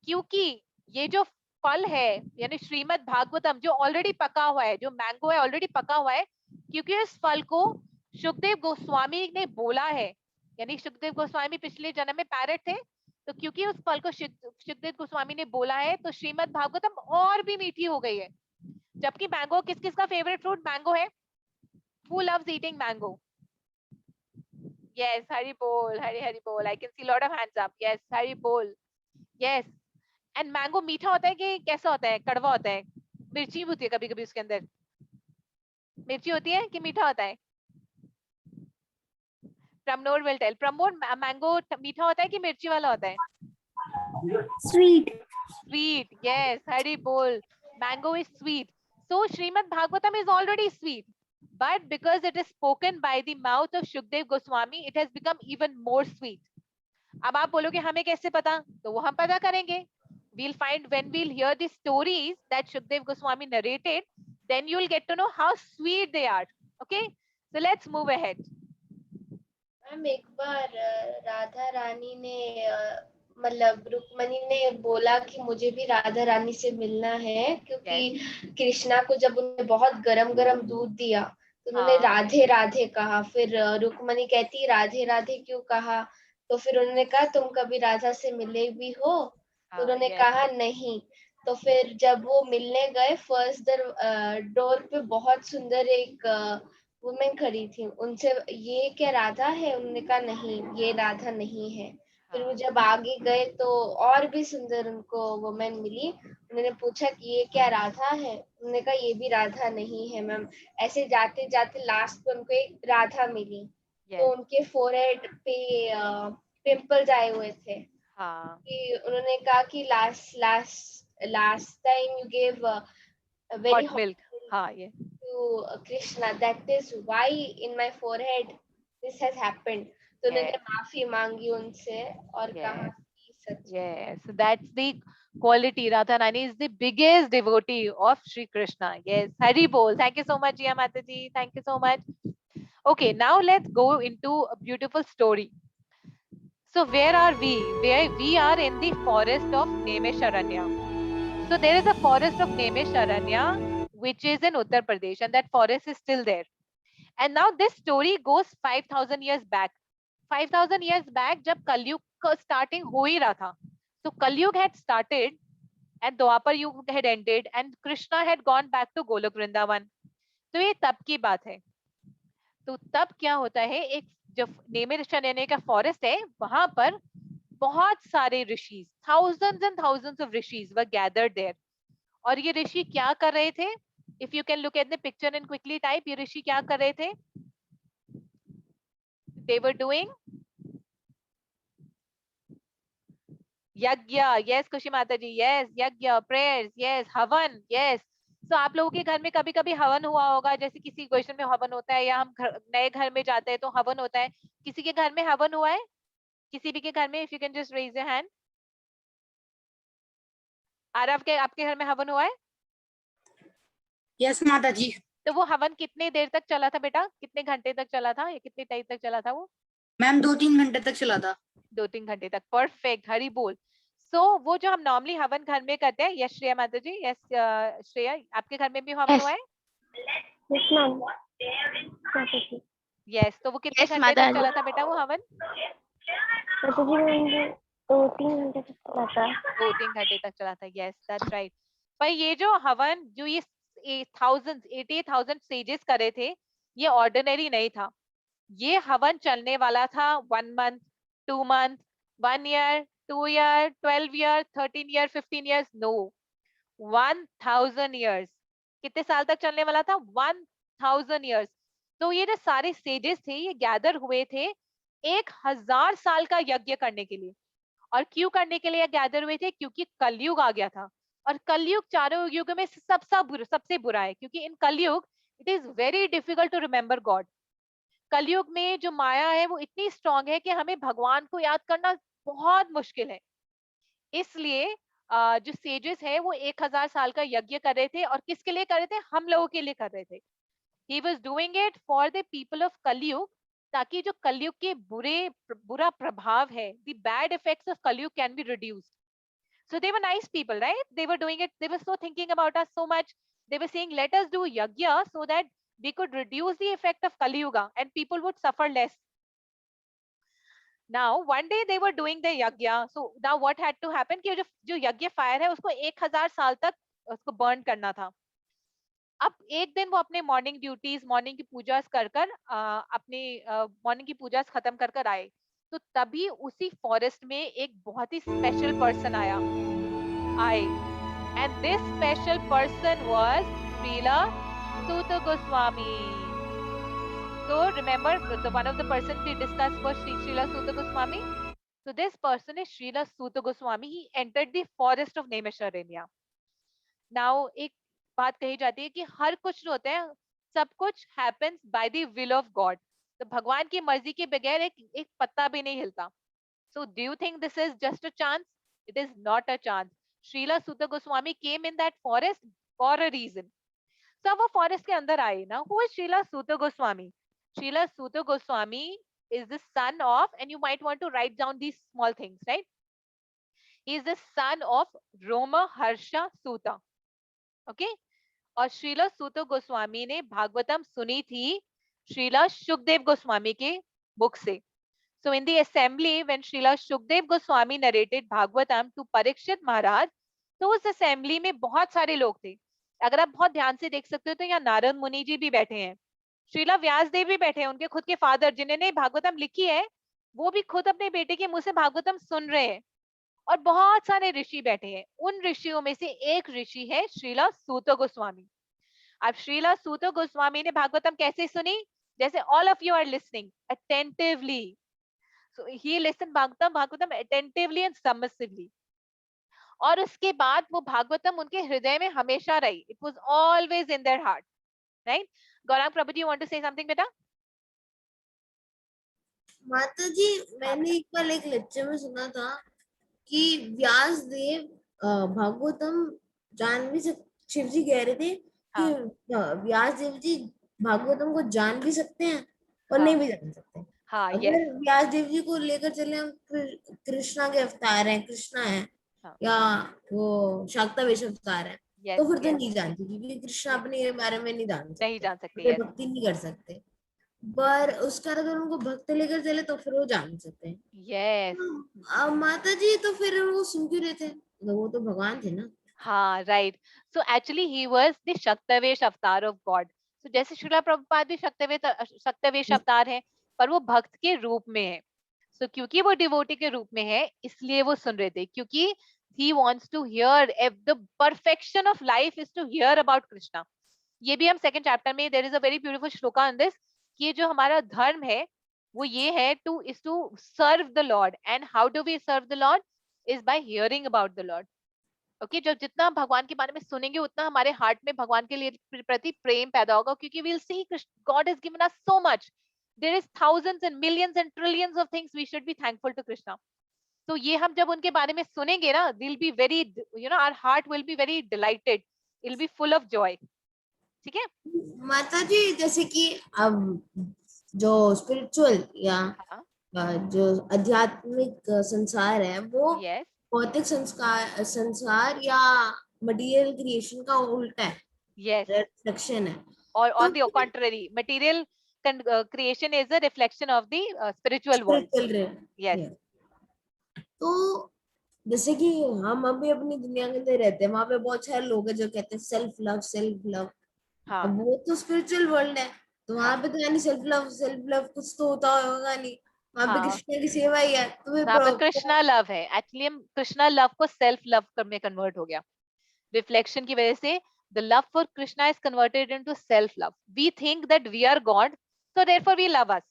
क्योंकि ये जो फल है, यानी श्रीमद् भागवतम, जो ऑलरेडी पका हुआ है, जो मैंगो है ऑलरेडी पका हुआ है, क्योंकि इस फल को सुखदेव गोस्वामी ने बोला है, यानी सुखदेव गोस्वामी पिछले जन्म में पैरट थे, तो क्योंकि उस फल को सुखदेव गोस्वामी ने बोला है, तो श्रीमद् भागवतम और भी मीठी हो गई है। जबकि मैंगो, किस किस का फेवरेट फ्रूट मैंगो है? Who loves eating mango? Yes, Hari bol, Hari bol. I can see lot of hands up. Yes, Hari bol. Yes. And mango मीठा होता है कि कैसा होता है? कड़वा होता है? मिर्ची होती है कभी कभी उसके अंदर? मिर्ची होती है कि मीठा होता है? Pramnor will tell. Pramnor, mango मीठा होता है कि मिर्ची वाला होता है? Sweet. Sweet. Yes, Hari bol. Mango is sweet. So Srimad Bhagavatam is already sweet. But because it is spoken by the mouth of Shukdev Goswami, it has become even more sweet. अब आप बोलोगे हमें कैसे पता? तो वो हम पता करेंगे. We'll find when we'll hear the stories that Shukdev Goswami narrated, then you'll get to know how sweet they are. Okay? So let's move ahead. Ma'am एक बार राधा रानी ने मतलब रुक्मणी ने बोला कि मुझे भी राधा रानी से मिलना है, क्योंकि कृष्णा को जब उन्होंने बहुत गरम गरम दूध दिया तो उन्होंने राधे राधे कहा। फिर रुक्मणी कहती राधे राधे क्यों कहा? तो फिर उन्होंने कहा तुम कभी राधा से मिले भी हो? तो उन्होंने कहा नहीं। तो फिर जब वो मिलने गए, फर्स्ट डोर पे बहुत सुंदर एक वुमेन खड़ी थी, उनसे ये क्या राधा है? उन्होंने कहा नहीं, ये राधा नहीं है। फिर वो जब आगे गए तो और भी सुंदर उनको वुमेन मिली। उन्होंने पूछा कि ये क्या राधा है? उन्होंने कहा ये भी राधा नहीं है मैम। ऐसे जाते जाते लास्ट में उनको एक राधा मिली। तो उनके फोरहेड पे पिंपल्स आए हुए थे। कि उन्होंने कहा कि last time you give very hot milk to Krishna, that is why in my forehead this has happened. तो उन्होंने माफी मांगी उनसे और कहा कि सच। Yes, so that's the quality. Radha Rani is the biggest devotee of Shri Krishna. Yes, Hari Bol. Thank you so much, Jiya Mataji. Thank you so much. Okay, now let's go into a beautiful story. So where are we? We are in the forest of Nemesharanya. So there is a forest of Nemesharanya which is in Uttar Pradesh, and that forest is still there. And now this story goes 5,000 years back. 5,000 years back, जब कलयुग का starting हो ही रहा था, so Kalyug had started and Dwapar Yug had ended and Krishna had gone back to Golok Vrindavan. तो ये तब की बात है. तो तब क्या होता है, एक जब नेमिशरण्य का फॉरेस्ट है, वहां पर बहुत सारे ऋषि, thousands and thousands of rishis were gathered there. और ये ऋषि क्या कर रहे थे? If you can look at the picture and quickly type, ये ऋषि क्या कर रहे थे? They were doing यज्ञ. Yes, खुशी माता जी. Yes, यज्ञ, prayers. Yes, हवन. Yes. So आप लोगों के घर में कभी कभी हवन हुआ होगा, जैसे किसी क्वेश्चन में हवन होता है, या हम नए घर में जाते हैं तो हवन होता है. किसी के घर में हवन हुआ है? किसी भी के घर में? If you can just raise your hand. Aarav के आपके घर में हवन हुआ है? यस माता जी. तो वो हवन कितने देर तक चला था बेटा? कितने घंटे तक चला था? या कितने टाइम तक चला था वो? मैम 2-3 घंटे तक चला था. 2-3 घंटे तक. परफेक्ट, हरि बोल. सो वो जो हम नॉर्मली हवन घर में करते हैं, यस श्रेया माता जी. यस श्रेया, आपके घर में भी हवन हुआ है? यस. तो वो कितने घंटे तक चला था बेटा वो हवन? 2-3 घंटे तक चला था. 2-3 घंटे तक चला था. Yes, that's right. पर ये जो हवन जो ये 88,000 सेजेस कर रहे थे, ये ऑर्डिनरी नहीं था, ये हवन चलने वाला था 1 month, 2 month, 1 year, 2 year, 12 year, 13 year, 15 years, no, 1000 years। कितने साल तक चलने वाला था? 1000 years। तो ये जो सारे सेजेस थे ये गैदर हुए थे 1000 साल का यज्ञ करने के लिए। और क्यों करने के लिए गैदर हुए थे? क्योंकि कलयुग आ गया था, और कलयुग चारों युग में सबसे बुरा है, क्योंकि in Kalyug it is very difficult to remember God. Kalyug में जो माया है वो इतनी स्ट्रांग है कि हमें भगवान को याद करना बहुत मुश्किल है। इसलिए जो सेजेस है वो 1000 साल का यज्ञ कर रहे थे, और किसके लिए कर रहे थे? हम लोगों के लिए कर रहे थे। He was doing it for the people of कलयुग, ताकि जो कलयुग के बुरा प्रभाव है, the bad effects of कलयुग can be reduced. So they were nice people, right? They were doing it, they were so thinking about us so much. They were saying, let us do yajna so that we could reduce the effect of Kali Yuga and people would suffer less. Now one day they were doing the yajna, so now what had to happen कि जो यज्ञ fire है उसको 1000 साल तक उसको burn करना था। अब एक दिन वो अपने मॉर्निंग ड्यूटीज, मॉर्निंग की पूजा कर कर अपनी मॉर्निंग की पूजा खत्म कर कर आए, तो तभी उसी फॉरेस्ट में एक बहुत ही स्पेशल पर्सन आए, and this special person was Srila Suta Goswami. So remember the one of the persons we discussed was Srila Suta Goswami. So this person is Srila Suta Goswami. He entered the forest of Naimisharanya. Now एक बात कही जाती है कि हर कुछ जो होता है सब कुछ happens by the will of God. तो भगवान की मर्जी के बगैर एक पत्ता भी नहीं हिलता. So do you think this is just a chance? It is not a chance. Srila Suta Goswami came in that forest for a reason. So वो forest के अंदर आए ना. Who is Srila Suta Goswami? Srila Suta Goswami is the son of, and you might want to write down these small things, right? He is the son of Roma Harsha Suta. Okay? और श्रीला सूत गोस्वामी ने भागवतम सुनी थी श्रीला सुखदेव गोस्वामी के book से। So in the assembly when Srila Shukdev Goswami narrated Bhagavatam to Parikshit Maharaj, तो उस assembly में बहुत सारे लोग थे। अगर आप बहुत ध्यान से देख सकते हो तो यहाँ नारद मुनि जी भी बैठे हैं, श्रीला व्यास देव भी बैठे हैं, उनके खुद के फादर जिन्होंने भागवतम लिखी है वो भी खुद अपने बेटे के मुंह से भागवतम सुन रहे हैं, और बहुत सारे ऋषि बैठे हैं। उन ऋषियों में से एक ऋषि है श्रीला सूत गोस्वामी। अब श्रीला सूत गोस्वामी ने भागवतम कैसे सुनी? जैसे all of you are listening attentively. So he listened Bhagavatam attentively and submissively. और उसके बाद वो भागवतम उनके हृदय में हमेशा रही. It was always in their heart, right? Gaurang Prabhu, do you want to say something, beta? माता जी, मैंने एक बार एक लेक्चर में सुना था कि व्यास देव भागवतम जान भी शिव जी कह रहे थे कि व्यास देव जी भागवतम को जान भी सकते हैं और नहीं भी जान सकते। हाँ, अगर व्यास देव जी को लेकर चले हम कृष्णा के अवतार हैं, कृष्णा है या वो शाक्तावेश अवतार है, तो फिर तो नहीं जानती, क्योंकि कृष्णा अपने बारे में नहीं जान सकते, भक्ति नहीं कर सकते। पर उसका अगर उनको भक्त लेकर चले तो फिर वो जान सकते हैं। यस माता जी, तो फिर वो सुन क्यों रहे थे? वो तो भगवान थे ना। हाँ, right. So actually he was the शक्तवेश अवतार ऑफ गॉड। तो जैसे श्रीला प्रभुपाद भी शक्तवेश अवतार है, पर वो भक्त के रूप में है। सो क्योंकि वो डिवोटी के रूप में है इसलिए वो सुन रहे थे, क्योंकि he wants to hear the perfection of life is to hear about Krishna. ये भी हम सेकंड चैप्टर में, there is a very beautiful shloka on this, कि जो हमारा धर्म है वो ये है is to serve the Lord, and how do we serve the Lord is by hearing about the Lord. Okay, जो जितना भगवान के बारे में सुनेंगे उतना हमारे हार्ट में भगवान के लिए प्रति प्रेम पैदा होगा, क्योंकि we'll see God has given us so much. There is thousands and millions and trillions of things we should be thankful to Krishna. तो ये हम जब उनके बारे में सुनेंगे ना, we'll be very, our heart will be very delighted, it'll be full of joy. ठीक है माता जी? जैसे कि अब जो स्पिरिचुअल या जो आध्यात्मिक संसार है वो भौतिक संसार या मटेरियल क्रिएशन का उल्टा है, रिफ्लेक्शन है। और on the contrary, material creation is a reflection of the spiritual world. Yes. तो जैसे कि हम अभी अपनी दुनिया के अंदर रहते हैं, वहां पे बहुत सारे लोग हैं जो कहते हैं सेल्फ लव। अब वो तो स्पिरिचुअल वर्ल्ड है, तो वहां पे तो यानी सेल्फ लव कुछ तो होता होगा नहीं, वहां पे हाँ, कृष्ण की सेवा ही है, तो वहां पर कृष्णा लव है। एक्चुअली कृष्णा लव को सेल्फ लव में कन्वर्ट हो गया रिफ्लेक्शन की वजह से। The love for Krishna is converted into self love. We think that we are God, so therefore we love us,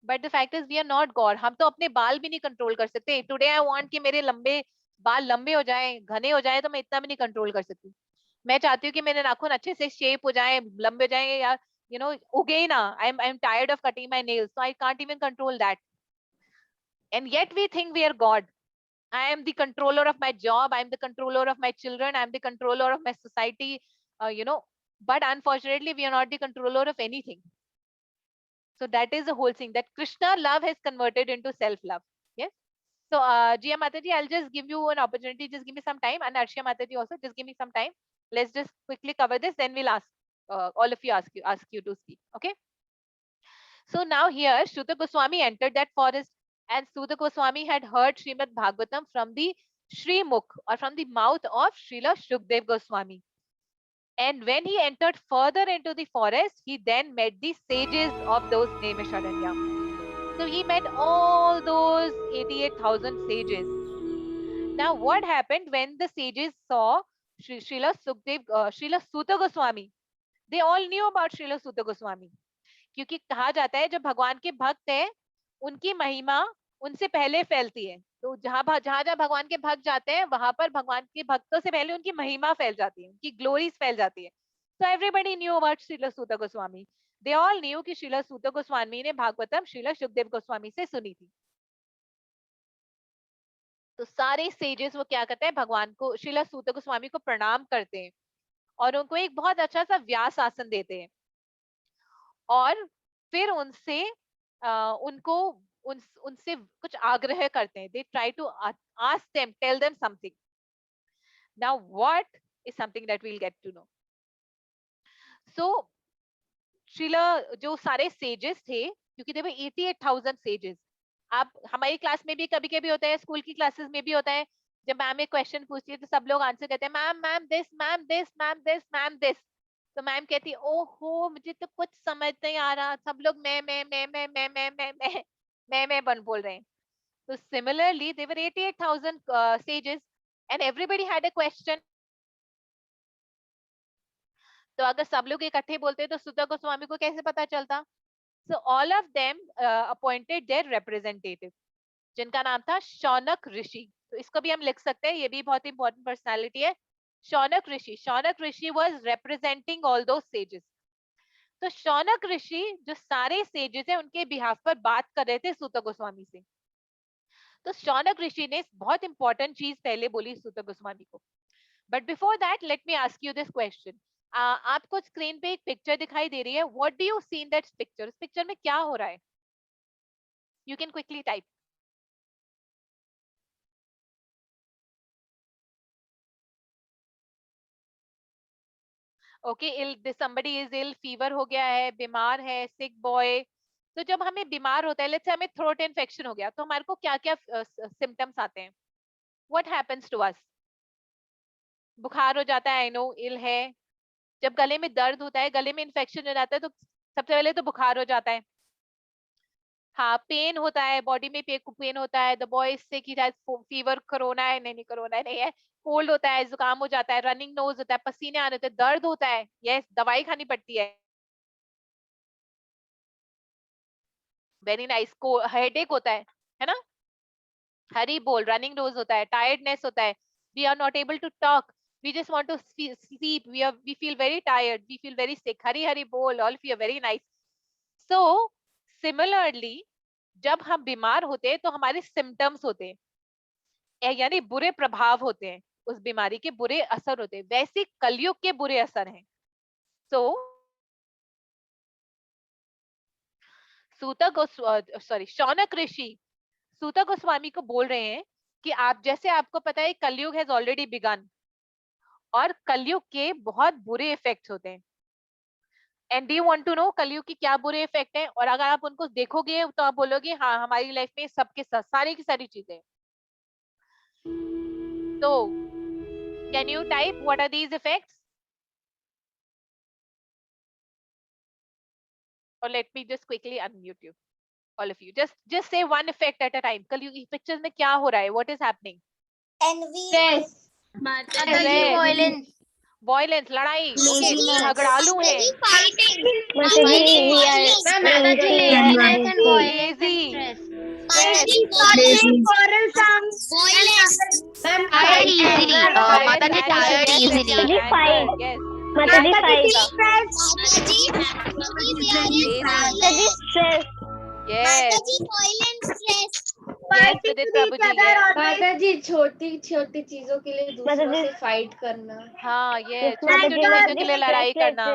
but the fact is we are not God. हम तो अपने बाल भी नहीं कंट्रोल कर सकते। टुडे आई वांट कि मेरे लंबे बाल लंबे हो जाए, घने हो जाए, तो मैं इतना भी नहीं कंट्रोल कर सकती। मैं चाहती हूँ कि मेरे नाखून अच्छे से शेप हो जाए, लंबे हो जाए, या उगे ही ना। I am tired of cutting my nails, so I can't even control that, and yet we think we are God. I am the controller of my job. I am the controller of my children. I am the controller of my society. You know, but unfortunately, we are not the controller of anything. So that is the whole thing. That Krishna love has converted into self-love. Yes. So, Jia Mataji, I'll just give you an opportunity. Just give me some time, and Arshia Mataji also. Just give me some time. Let's just quickly cover this. Then we'll ask all of you ask you to speak. Okay. So now here, Shruta Goswami entered that forest, and Shruta Goswami had heard Srimad Bhagavatam from the Sri Mukh, or from the mouth of Srila Shukdev Goswami. And when he entered further into the forest, he then met the sages of those Naimisharanya. So he met all those 88,000 sages. Now what happened when the sages saw Srila Suta Goswami? They all knew about Srila Suta Goswami. क्योंकि कहा जाता है जब भगवान के भक्त है, उनकी महिमा उनसे पहले फैलती है। तो जहां जहां भगवान के भक्त जाते हैं, वहां पर भगवान के भक्तों से पहले उनकी महिमा फैल जाती है, उनकी ग्लोरीज फैल जाती है। तो everybody knew about Srila Suta Goswami. They all knew कि श्रील सूत गोस्वामी ने भागवतम श्रील सुखदेव गोस्वामी से सुनी थी। तो सारे सेजेस वो क्या करते हैं, भगवान को, श्रील सूत गोस्वामी को प्रणाम करते हैं, और उनको एक बहुत अच्छा सा व्यास आसन देते हैं, और फिर उनसे उनको उनसे कुछ आग्रह करते हैं। They try to ask them, tell them something. Now what is something that will get to know. So Srila जो सारे सेजेस थे, क्योंकि देवर 88,000 सेजेस। आप हमारी क्लास में भी कभी कभी होता है, स्कूल की क्लासेस में भी होता है, जब मैम एक क्वेश्चन पूछती है तो सब लोग आंसर कहते हैं ma'am ma'am this, ma'am this, ma'am this, ma'am this. तो मैम कहती ओहो मुझे तो कुछ समझ नहीं आ रहा, सब लोग मैं बन बोल रहे हैं। तो similarly they were 88,000 sages and everybody had a question. तो अगर सब लोग इकट्ठे बोलते तो सुत गोस्वामी को कैसे पता चलता? So all of them appointed their representative, जिनका नाम था शौनक ऋषि। तो इसको भी हम लिख सकते हैं, ये भी बहुत इंपॉर्टेंट पर्सनालिटी है, शौनक ऋषि। शौनक ऋषि was representing all those sages. तो शौनक ऋषि जो सारे सेजेस हैं उनके बिहाफ पर बात कर रहे थे सूत गोस्वामी से। तो शौनक ऋषि ने बहुत इंपॉर्टेंट चीज पहले बोली सूत गोस्वामी को। But before that let me ask you this question. आपको स्क्रीन पे एक पिक्चर दिखाई दे रही है, what do you see in that picture? उस पिक्चर में क्या हो रहा है? You can quickly type. Okay, ill somebody is ill, fever हो गया है, बीमार है, सिक बॉय। तो जब हमें बीमार होता है, लेट्स से हमें थ्रोट इन्फेक्शन हो गया, तो हमारे को क्या क्या सिम्टम्स आते हैं? What happens to us? बुखार हो जाता है, आई नो इल है। जब गले में दर्द होता है, गले में इन्फेक्शन हो जाता है, तो सबसे पहले तो बुखार हो जाता है। हाँ, पेन होता है, बॉडी में पेन होता है। द बॉय से की फीवर, कोरोना है, नहीं कोरोना नहीं है, कोल्ड होता है, जुकाम हो जाता है, रनिंग नोज होता है, पसीने आने होते हैं, दर्द होता है, यस, दवाई खानी पड़ती है। Very nice. को हेडेक होता है ना? हरी बोल, रनिंग नोज होता है, टायर्डनेस होता है, we are not able to talk, we just want to sleep, we feel very tired, we feel very sick, Hari Hari बोल, all of you are very nice. So similarly जब हम बीमार होते हैं तो हमारे सिम्टम्स होते हैं, यानी बुरे प्रभाव होते हैं, उस बीमारी के बुरे असर होते हैं। वैसे कलयुग के बुरे असर हैं। सो शौनक ऋषि सूता गोस्वामी को बोल रहे हैं कि आप, जैसे आपको पता है कलयुग हैज ऑलरेडी बिगन, और कलयुग के बहुत बुरे इफेक्ट्स होते हैं। And do you want to know Kalyug की क्या बुरे इफेक्ट हैं? और अगर आप उनको देखोगे तो आप बोलोगे हाँ हमारी लाइफ में सबके साथ सारी की सारी चीजें। तो can you type what are these effects? or let me just quickly unmute you, all of you. Just say one effect at a time. कलयुग की pictures में क्या हो रहा है? What is happening? Envy. Stress. माताजी Stress, Violence. violence, लड़ाई, okay, Laziness. झगड़ालू है, Fighting. माताजी we are Ma'am, Mataji, Laziness and violence lazy, and stress, quarrelsome, Violence. ma'am, Tired fight, easily. anger, Mataji anger, tired yes, easily. yes, anger, yes, माताजी fight. Mataji, lazy, stress. yes, Mataji, violent stress. yes, Vidit Prabhu ji, yes, माताजी छोटी छोटी चीजों के लिए दूसरों से fight करना. हाँ, yes, छोटी छोटी चीजों के लिए लड़ाई करना,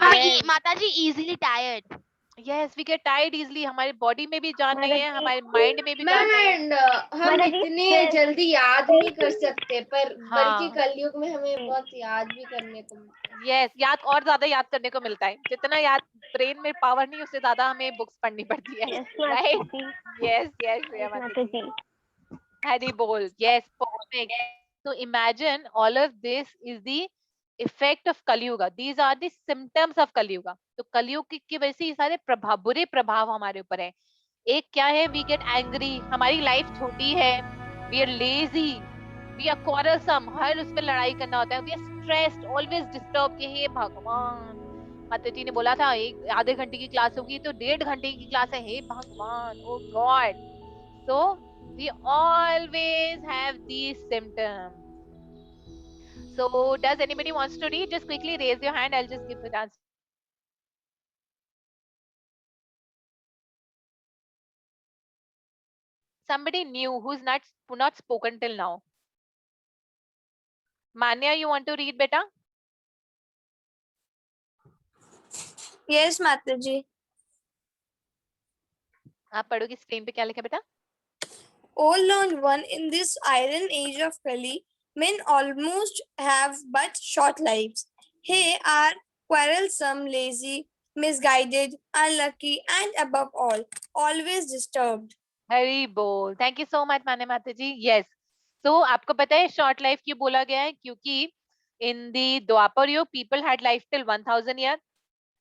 yes, Mataji easily tired. yes, we get tired easily. हमारी बॉडी में भी जान नहीं है, हमारे माइंड में भी जान मैम नहीं है. एंड हम इतने जल्दी याद नहीं कर सकते पर हाँ. बल्कि कलयुग में हमें बहुत याद भी करने को मिलता है. यस, याद और ज्यादा याद करने को मिलता है. जितना याद ब्रेन में पावर नहीं, उससे ज्यादा हमें बुक्स पढ़नी पड़ती है, राइट? यस यस, हरी बोल, yes, perfect. So imagine all of this is the effect of Kali Yuga. These are the symptoms of Kali Yuga. तो कलयुग की वजह से ये सारे प्रभाव, बुरे प्रभाव हमारे ऊपर है. एक क्या है, we get angry, हमारी लाइफ छोटी है, we are lazy, we are quarrelsome, हर उस पर लड़ाई करना होता है, we are stressed, always disturbed कि हे भगवान, माता जी ने बोला था एक आधे घंटे की क्लास होगी तो 1.5 घंटे की क्लास है, हे भगवान, oh God. So we always have these symptoms. So does anybody wants to read? Just quickly raise your hand, I'll just give the chance. Somebody new who's not spoken till now. Manya, you want to read, beta? Yes, Mataji. आप पढ़ोगी, screen पे क्या लिखा बेटा? O Lord One, in this iron age of Kali, men almost have but short lives. They are quarrelsome, lazy, misguided, unlucky, and above all, always disturbed. हरी बोल. Thank you so much माने माता जी. Yes, तो आपको पता है short life क्यों बोला गया है? क्योंकि इन the Dwapara Yuga people had life till 1000 year,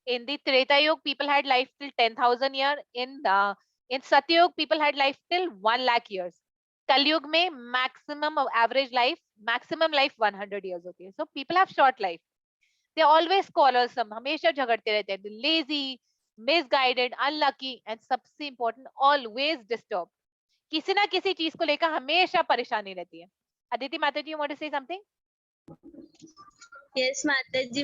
in the Treta Yuga people had life till 10,000 year, in Satyuga people had life till 1 lakh years. Kalyug में maximum average life, maximum life 100 years होती है. So people have short life. They always quarrelsome, हमेशा झगड़ते रहते हैं. Lazy, misguided, unlucky and सबसे important always disturb. किसी ना किसी चीज को लेकर हमेशा परेशानी रहती है. Aditi Mata ji, you want to say something? Yes Mataji,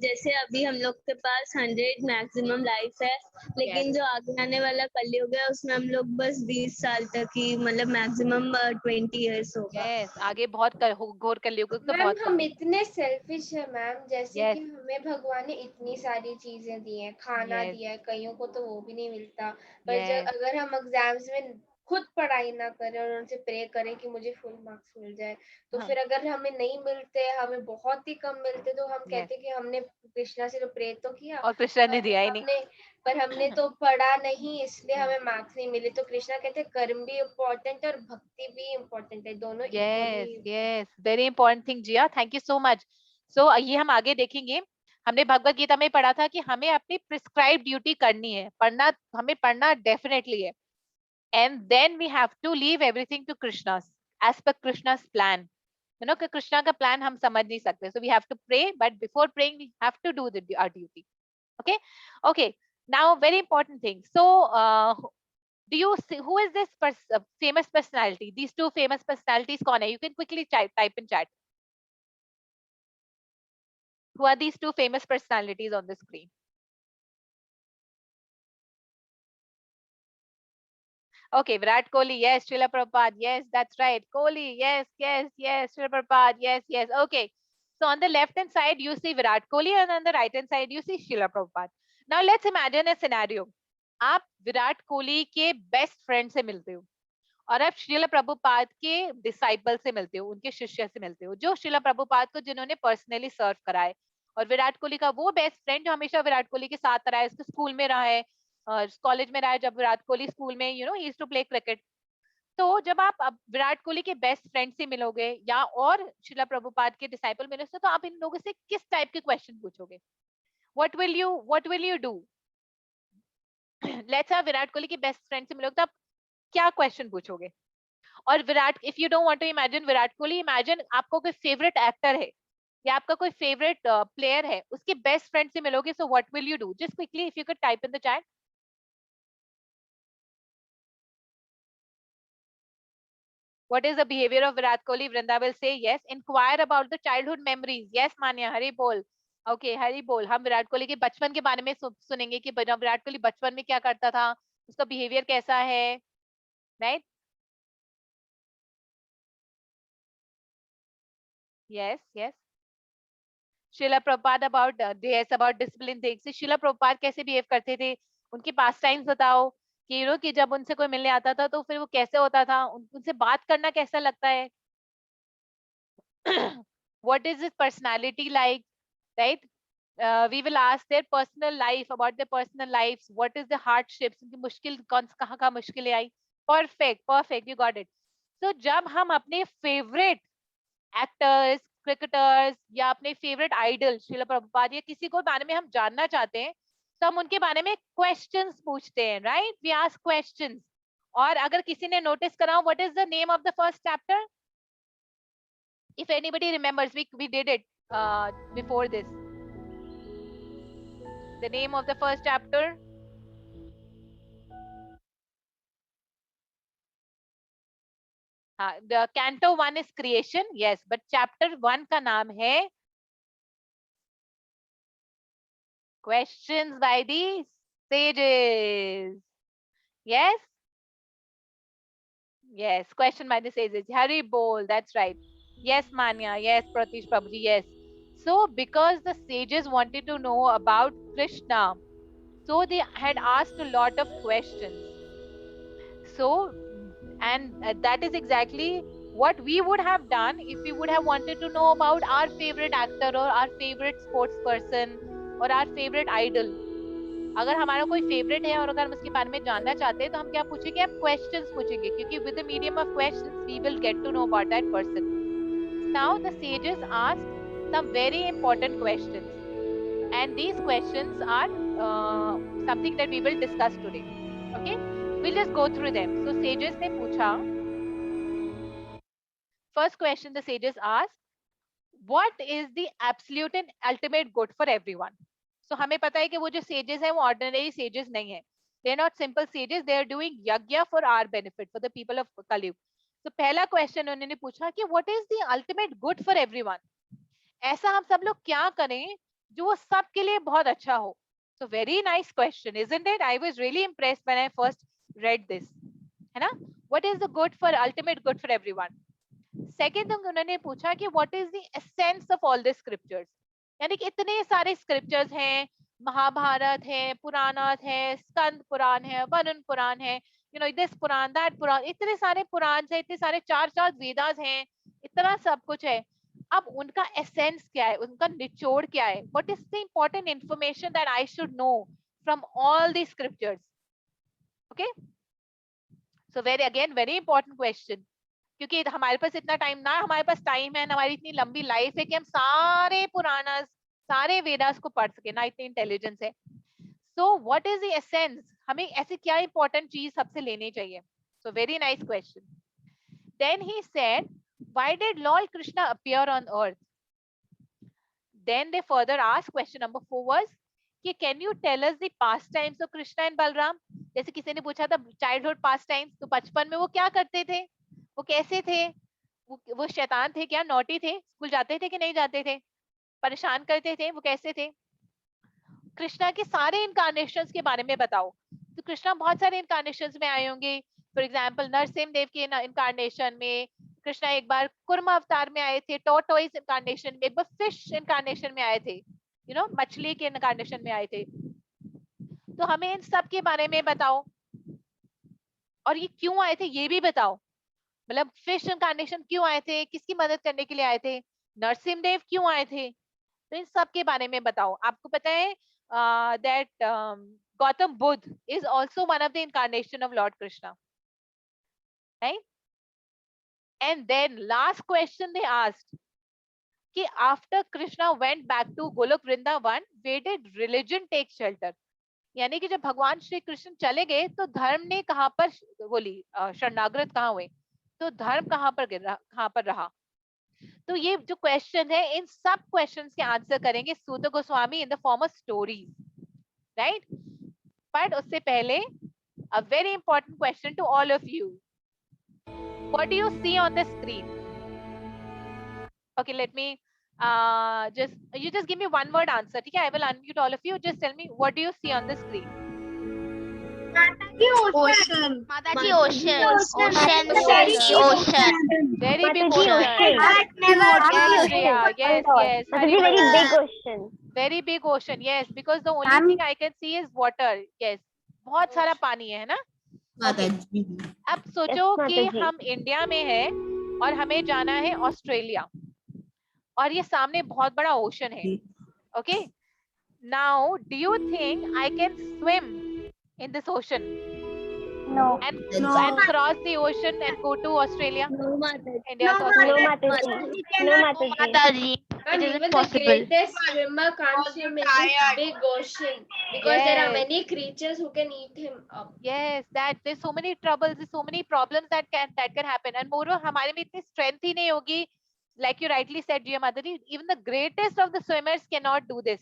जैसे अभी हम लोग के पास 100 मैक्सिमम लाइफ है, लेकिन जो आगे आने वाला कलयुग है उसमें हम लोग बस 20 साल तक ही, मतलब मैक्सिमम 20 इयर्स होगा. यस, आगे बहुत घोर कलयुग तो मैम बहुत हम इतने सेल्फिश है मैम, जैसे Yes. कि हमें भगवान ने इतनी सारी चीजें दी हैं, खाना Yes. दिया है, कईयों को तो वो भी नहीं मिलता. पर Yes. जब अगर हम एग्जाम्स में खुद पढ़ाई ना करें और उनसे प्रे करें कि मुझे फुल मार्क्स मिल जाए, तो हाँ. फिर अगर हमें नहीं मिलते, हमें बहुत ही कम मिलते, तो हम कहते कि हमने कृष्णा से तो प्रे तो किया और कृष्णा ने दिया ही नहीं. पर हमने तो पढ़ा नहीं, इसलिए हमें मार्क्स नहीं मिले. तो कृष्णा कहते हैं कर्म भी इम्पोर्टेंट है और भक्ति भी इम्पोर्टेंट है, दोनों yes equally yes, very important thing Jiya, thank you so much. So ये हम आगे देखेंगे. हमने भगवत गीता में पढ़ा था कि हमें अपनी प्रिस्क्राइब ड्यूटी करनी है, पढ़ना, हमें पढ़ना डेफिनेटली है. And then we have to leave everything to Krishna as per Krishna's plan. You know कि कृष्णा का प्लान हम समझ नहीं सकते. So we have to pray, but before praying we have to do our duty. Okay okay, now very important thing. So do you see who is this famous personality? These two famous personalities kaun hai? You can quickly type in chat. Who are these two famous personalities on the screen? Okay, Virat Kohli, yes. Srila Prabhupada, yes, that's right. Kohli, yes, yes, yes. Srila Prabhupada, yes, yes. Okay, so on the left hand side you see Virat Kohli, and on the right hand side you see Srila Prabhupada. Now let's imagine a scenario. आप विराट कोहली के best friend से मिलते हो और आप श्रीला प्रभुपाद के disciple से मिलते हो, उनके शिष्य से मिलते हो, जो श्रीला प्रभुपाद को जिन्होंने पर्सनली सर्व करा है. और विराट कोहली का वो बेस्ट फ्रेंड जो हमेशा विराट कोहली के साथ रहा है, उसके स्कूल में रहा है, कॉलेज में रहा है. जब विराट कोहली स्कूल में ही यूज टू प्ले क्रिकेट. तो जब आप अब विराट कोहली के बेस्ट फ्रेंड से मिलोगे या और श्रीला प्रभुपाद के डिसाइपल मिलोगे, तो आप इन लोगों से किस टाइप के क्वेश्चन पूछोगे? What will you do? Let's आप विराट कोहली के बेस्ट फ्रेंड से मिलोगे तो आप क्या क्वेश्चन पूछोगे? और Virat, if you don't want to imagine Virat Kohli, imagine आपको कोई फेवरेट एक्टर है या आपका कोई फेवरेट प्लेयर है, उसके बेस्ट फ्रेंड से मिलोगे, so what will you do? Just quickly if you could type in the chat. What is the behavior of Virat Kohli? Vrinda will say yes. Inquire about the childhood memories. Yes, Manya, हरी बोल. Okay, हरी बोल. हम विराट कोहली के बचपन के बारे में सुनेंगे कि विराट कोहली बचपन में क्या करता था, उसका बिहेवियर कैसा है, right? Yes, yes. Srila Prabhupada about yes, about discipline things. Srila Prabhupada कैसे बिहेव करते थे, उनके पास टाइम्स बताओ कि कि जब उनसे कोई मिलने आता था तो फिर वो कैसे होता था, उनसे बात करना कैसा लगता है. What is his personality like, right? We will ask their personal life, about their personal lives. What is the hardships? उनकी मुश्किल कहाँ कहाँ मुश्किलें आई. Perfect, you got it. So जब हम अपने favorite actors, cricketers या अपने favorite idol श्रीला प्रभुपाद या किसी को बारे में हम जानना चाहते हैं, तो हम उनके बारे में questions पूछते हैं, right? We ask questions. और अगर किसी ने notice करा, what is the name of the first chapter? If anybody remembers, we did it before this. The name of the first chapter? The Canto 1 is creation, yes, but chapter 1 का नाम है questions by the sages. Yes? Yes, question by the sages. Hari bol, that's right. Yes, Manya. Yes, Pratish Prabhuji. Yes. So, because the sages wanted to know about Krishna, so they had asked a lot of questions. So, and that is exactly what we would have done if we would have wanted to know about our favorite actor or our favorite sports person or our favorite idol. अगर हमारा कोई favourite है और अगर हम उसके बारे में जानना चाहते हैं तो हम क्या पूछेंगे? हम क्वेश्चंस पूछेंगे, क्योंकि with the medium of questions we will get to know about that person. Now the sages asked some very important questions and these questions are something that we will discuss today. Okay, we'll just go through them. So sages ने पूछा, first question the sages asked, what is the absolute and ultimate good for everyone? So हमें पता है कि वो जो sages हैं वो ordinary sages नहीं है. They are not simple sages. They are doing yagya for our benefit, for the people of Kaliyug. So पहला question उन्होंने पूछा कि what is the ultimate good for everyone? ऐसा हम सब लोग क्या करें जो वो सब के लिए बहुत अच्छा हो? So very nice question, isn't it? I was really impressed when I first read this. है ना? What is the good for ultimate good for everyone? Second उन्होंने पूछा कि what is the essence of all the scriptures? यानी कि इतने सारे scriptures हैं, महाभारत है, पुराणात है, स्कंद पुराण है, वरुण पुराण है, दिस पुराण, दैट पुराण, इतने सारे पुराण है, इतने सारे चार वेदास हैं, इतना सब कुछ है. अब उनका एसेंस क्या है, उनका निचोड़ क्या है? What is the important information that I should know from all the scriptures? Okay, so very important question, क्योंकि हमारे पास इतना टाइम ना, हमारे पास टाइम है ना, हमारी इतनी लंबी लाइफ है कि हम सारे पुराना सारे वेदास को पढ़ सके ना, इतनी इंटेलिजेंस है. So what is the essence? हमें ऐसे क्या इंपॉर्टेंट चीज सबसे लेनी चाहिए? So very nice question. Then he said, why did Lord Krishna appear on earth? Then they further asked, question number 4 was कि can you tell us the pastimes of Krishna and Balram? जैसे किसी ने पूछा था childhood pastimes, तो बचपन में वो क्या करते थे, वो कैसे थे, वो शैतान थे क्या, नॉटी थे, स्कूल जाते थे कि नहीं जाते थे, परेशान करते थे, वो कैसे थे? कृष्णा के सारे इनकारनेशंस के बारे में बताओ. तो कृष्णा बहुत सारे इनकारनेशंस में आए होंगे. फॉर एग्जांपल नरसिंह देव के इनकारनेशन में, कृष्णा एक बार कुर्मा अवतार में आए थे, टॉर्टोइस इनकारनेशन में, एक बार फिश इनकारनेशन में आए थे, मछली के इनकारनेशन में आए थे. तो हमें इन सब के बारे में बताओ, और ये क्यों आए थे ये भी बताओ. मतलब फिश इनकारनेशन क्यों आए थे, किसकी मदद करने के लिए आए थे, नरसिंह देव क्यों आए थे, तो इन सब के बारे में बताओ. आपको पता है that Gautam Buddha is also one of the incarnation of Lord Krishna, right? And then last question they asked कि after Krishna went back to Golok Vrindavan, where did religion take shelter? यानी कि जब भगवान श्री कृष्ण चले गए तो धर्म ने कहाँ पर बोली, शरणागत कहाँ हुए, तो धर्म कहाँ पर रहा। तो ये जो क्वेश्चन है, इन सब क्वेश्चंस के आंसर करेंगे Suta Goswami in the form of stories, right. But उससे पहले a very important question to all of you. What do you see on the screen? Okay, let me you just give me one word answer. Okay, I will unmute all of you. Just tell me, what do you see on the screen? Ocean. Mataji, ocean. Ocean. Very big Mataji, ocean. Yes, Priya. Yes, yes. Mataji, very big ocean. Very big ocean. Yes, because the only thing I can see is water. Yes, बहुत सारा पानी है ना। माताजी अब सोचो कि हम इंडिया में है और हमें जाना है ऑस्ट्रेलिया, और ये सामने बहुत बड़ा ओशन है। Okay, now do you think I can swim in this ocean and cross the ocean and go to Australia? No, Mataji. India to Australia? No, Mataji. It Even isn't the possible. greatest swimmer can't swim in this big ocean because there are many creatures who can eat him up. Yes, that there's so many troubles, there's so many problems that can happen, and moreover हमारे में इतनी strength ही नहीं होगी. Like you rightly said, Jiya Madhuri, even the greatest of the swimmers cannot do this,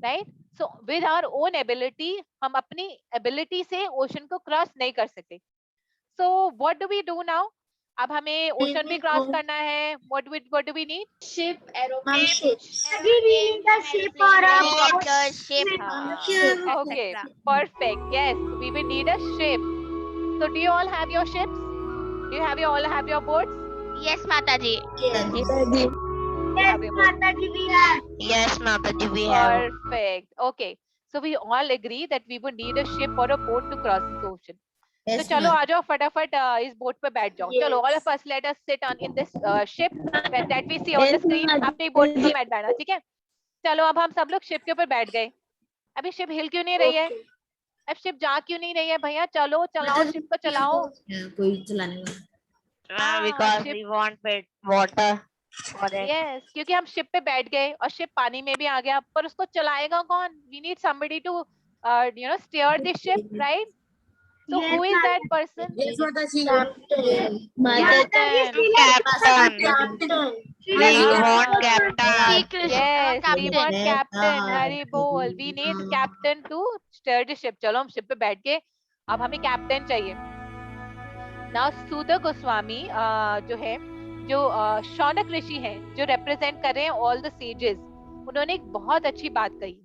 right? So with our own ability, हम अपनी ability से ocean को cross नहीं कर सकते. So what do we do now? अब हमें ocean भी cross करना है. What do we need? Ship, aeroplane. We need a ship or a Helicopter, ship. Okay, perfect. Yes, we will need a ship. So do you all have your ships? Do you all have your boats? Yes, Mataji. Yes, Mataji, we have. Yes, Mataji, we have. Perfect. Okay. So we all agree that we would need a ship or a boat to cross this ocean. Yes, तो चलो ma'am. आ जाओ फटाफट इस boat पे बैठ जाओ. चलो all of us let us sit on in this ship that we see on the screen. अपनी बोट पे बैठ जाना, ठीक है? चलो अब हम सब लोग शिप के ऊपर बैठ गए. अभी शिप हिल क्यों नहीं रही है? अब शिप जा क्यों नहीं रही है भैया? चलो चलाओ शिप को चलाओ. कोई चलाने वाला. Because we want water. Yes, क्योंकि हम शिप पे बैठ गए और शिप पानी में भी आ गया, पर उसको चलाएगा कौन? We need somebody to steer the ship, right? So Yes, who is that person? Yes, Mataji. Captain. We want captain. Yes, we want Captain. captain. Hari bol. We need captain to steer the ship. चलो हम ship पे बैठ गए. अब हमें captain चाहिए. Now सूत गोस्वामी जो है, जो शौनक ऋषि हैं, जो represent कर रहे हैं all the sages, उन्होंने एक बहुत अच्छी बात कही.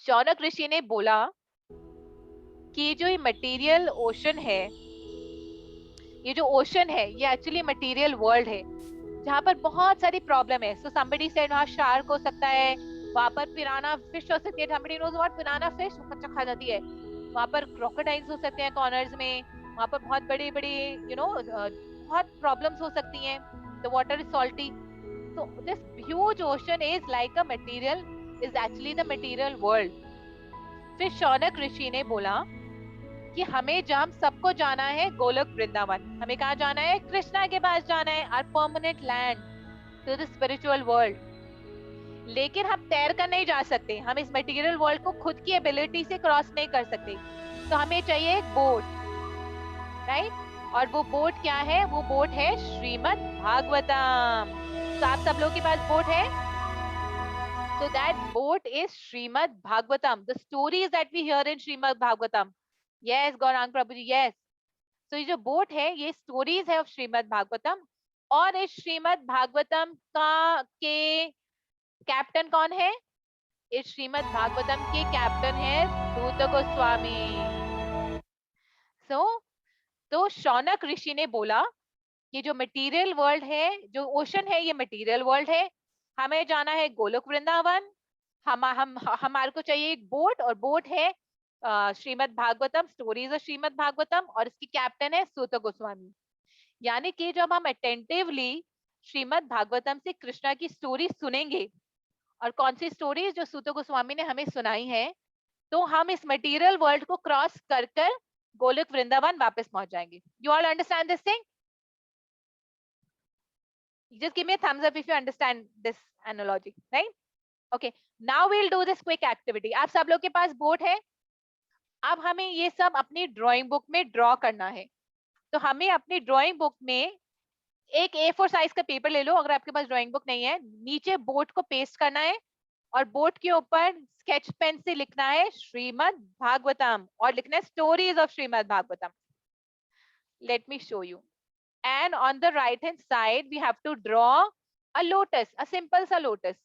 शौनक ऋषि ने बोला कि जो ये मटेरियल ओशन है, ये जो ओशन है, ये एक्चुअली मटेरियल वर्ल्ड है जहाँ पर बहुत सारी प्रॉब्लम है. सो somebody said वहाँ शार्क हो सकता है, वहाँ पर पिराना फिश हो सकती है. somebody knows what पिराना फिश कच्चा खा जाती है. वहाँ पर क्रोकोडाइल्स हो सकते हैं कॉर्नर्स में. वहाँ पर बहुत बड़ी बड़ी बहुत प्रॉब्लम्स हो सकती हैं. the water is salty. So this huge ocean is like a material, is actually the material world. फिर शौनक ऋषि ने बोला कि हमें जहाँ सबको जाना है गोलोक वृंदावन. हमें कहाँ जाना है? कृष्णा के पास जाना है. our permanent land to the spiritual world. लेकिन हम तैर कर नहीं जा सकते. हम इस मटेरियल वर्ल्ड को खुद की एबिलिटी से क्रॉस नहीं कर सकते. तो हमें चाहिए एक बोट, राइट? और वो बोट क्या है? वो बोट है श्रीमद् भागवतम. तो आप सब लोगों के पास बोट है? So that boat is Srimad Bhagavatam. The stories that we hear in Srimad Bhagavatam. Yes, Gaurang Prabhuji, yes. So ये जो boat है, ये stories है of Srimad Bhagavatam. और इस Srimad Bhagavatam का के कैप्टन कौन है? इस Srimad Bhagavatam के कैप्टन है सूत गोस्वामी. तो शौनक ऋषि ने बोला कि जो मटेरियल वर्ल्ड है, जो ओशन है, ये मटेरियल वर्ल्ड है. हमें जाना है गोलोक वृंदावन. हमारे को चाहिए एक बोट, और बोट है श्रीमद् भागवतम, स्टोरीज ऑफ श्रीमद् भागवतम, और इसकी कैप्टन है सूत गोस्वामी. यानी कि जब हम अटेंटिवली श्रीमद् भागवतम से कृष्णा की स्टोरी सुनेंगे, और कौन सी स्टोरीज जो सूत गोस्वामी ने हमें सुनाई है, तो हम इस मटेरियल वर्ल्ड को क्रॉस कर कर गोलोक वृंदावन वापस पहुंच जाएंगे. You all understand this thing? Just give me a thumbs up if you understand this analogy, right? Okay, Now we'll do this quick activity. आप सब लोग के पास बोर्ड है? अब हमें ये सब अपनी ड्राइंग बुक में ड्रॉ करना है. तो हमें अपनी ड्राइंग बुक में एक A4 साइज का पेपर ले लो, अगर आपके पास ड्राइंग बुक नहीं है. नीचे बोर्ड को पेस्ट करना है और बोर्ड के ऊपर स्केच पेन से लिखना है श्रीमद् भागवतम और लिखना है stories of Shrimad Bhagavatam. Let me show you. And on the right hand side we have to draw a lotus, a simple sa lotus.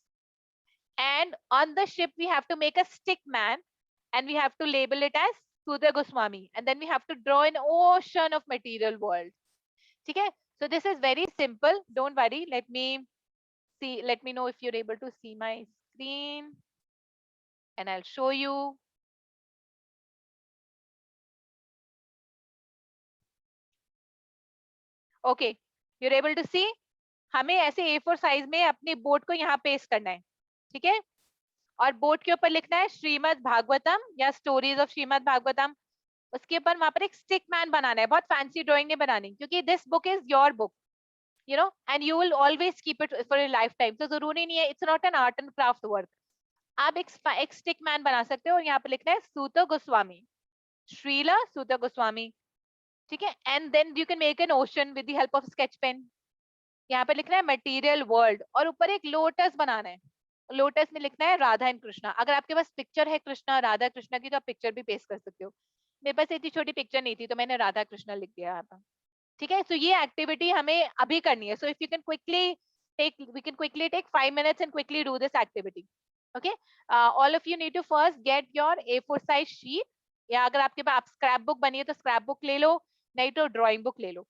And on the ship we have to make a stick man and we have to label it as Sudha Goswami, and then we have to draw an ocean of material world. Okay, so this is very simple, don't worry. Let me know if you're able to see my screen and I'll show you. Okay, you're able to see. हमें ऐसे A4 size में अपने board को यहाँ paste करना है, ठीक है. और बोर्ड के ऊपर लिखना है श्रीमद् भागवतम या स्टोरीज ऑफ श्रीमद् भागवतम. उसके ऊपर वहां पर एक स्टिक मैन बनाना है. बहुत फैंसी ड्राइंग नहीं बनानी, क्योंकि this book is your book, you know, and you will always keep it for a life time. तो जरूरी नहीं है, it's not an art and craft work. आप एक स्टिक मैन बना सकते हो और यहाँ पे लिखना है सूत गोस्वामी, श्रीला सूत गोस्वामी, ठीक है. And then you can make an ocean with the help of sketch pen. यहाँ पे लिखना है मटेरियल वर्ल्ड और ऊपर एक लोटस बनाना है. लोटस में लिखना है राधा एंड कृष्णा. अगर आपके पास पिक्चर है कृष्णा राधा कृष्णा की तो आप पिक्चर भी पेस्ट कर सकते हो. मेरे पास इतनी छोटी पिक्चर नहीं थी तो मैंने राधा कृष्णा लिख दिया यहाँ पर, ठीक है. सो ये एक्टिविटी हमें अभी करनी है. So if you can quickly we can quickly take 5 minutes and quickly do this activity. Okay, all of you need to first get your A4 size sheet, या अगर आपके पास स्क्रैप बुक बनी है तो स्क्रैप बुक ले लो, नहीं तो drawing book ले लो.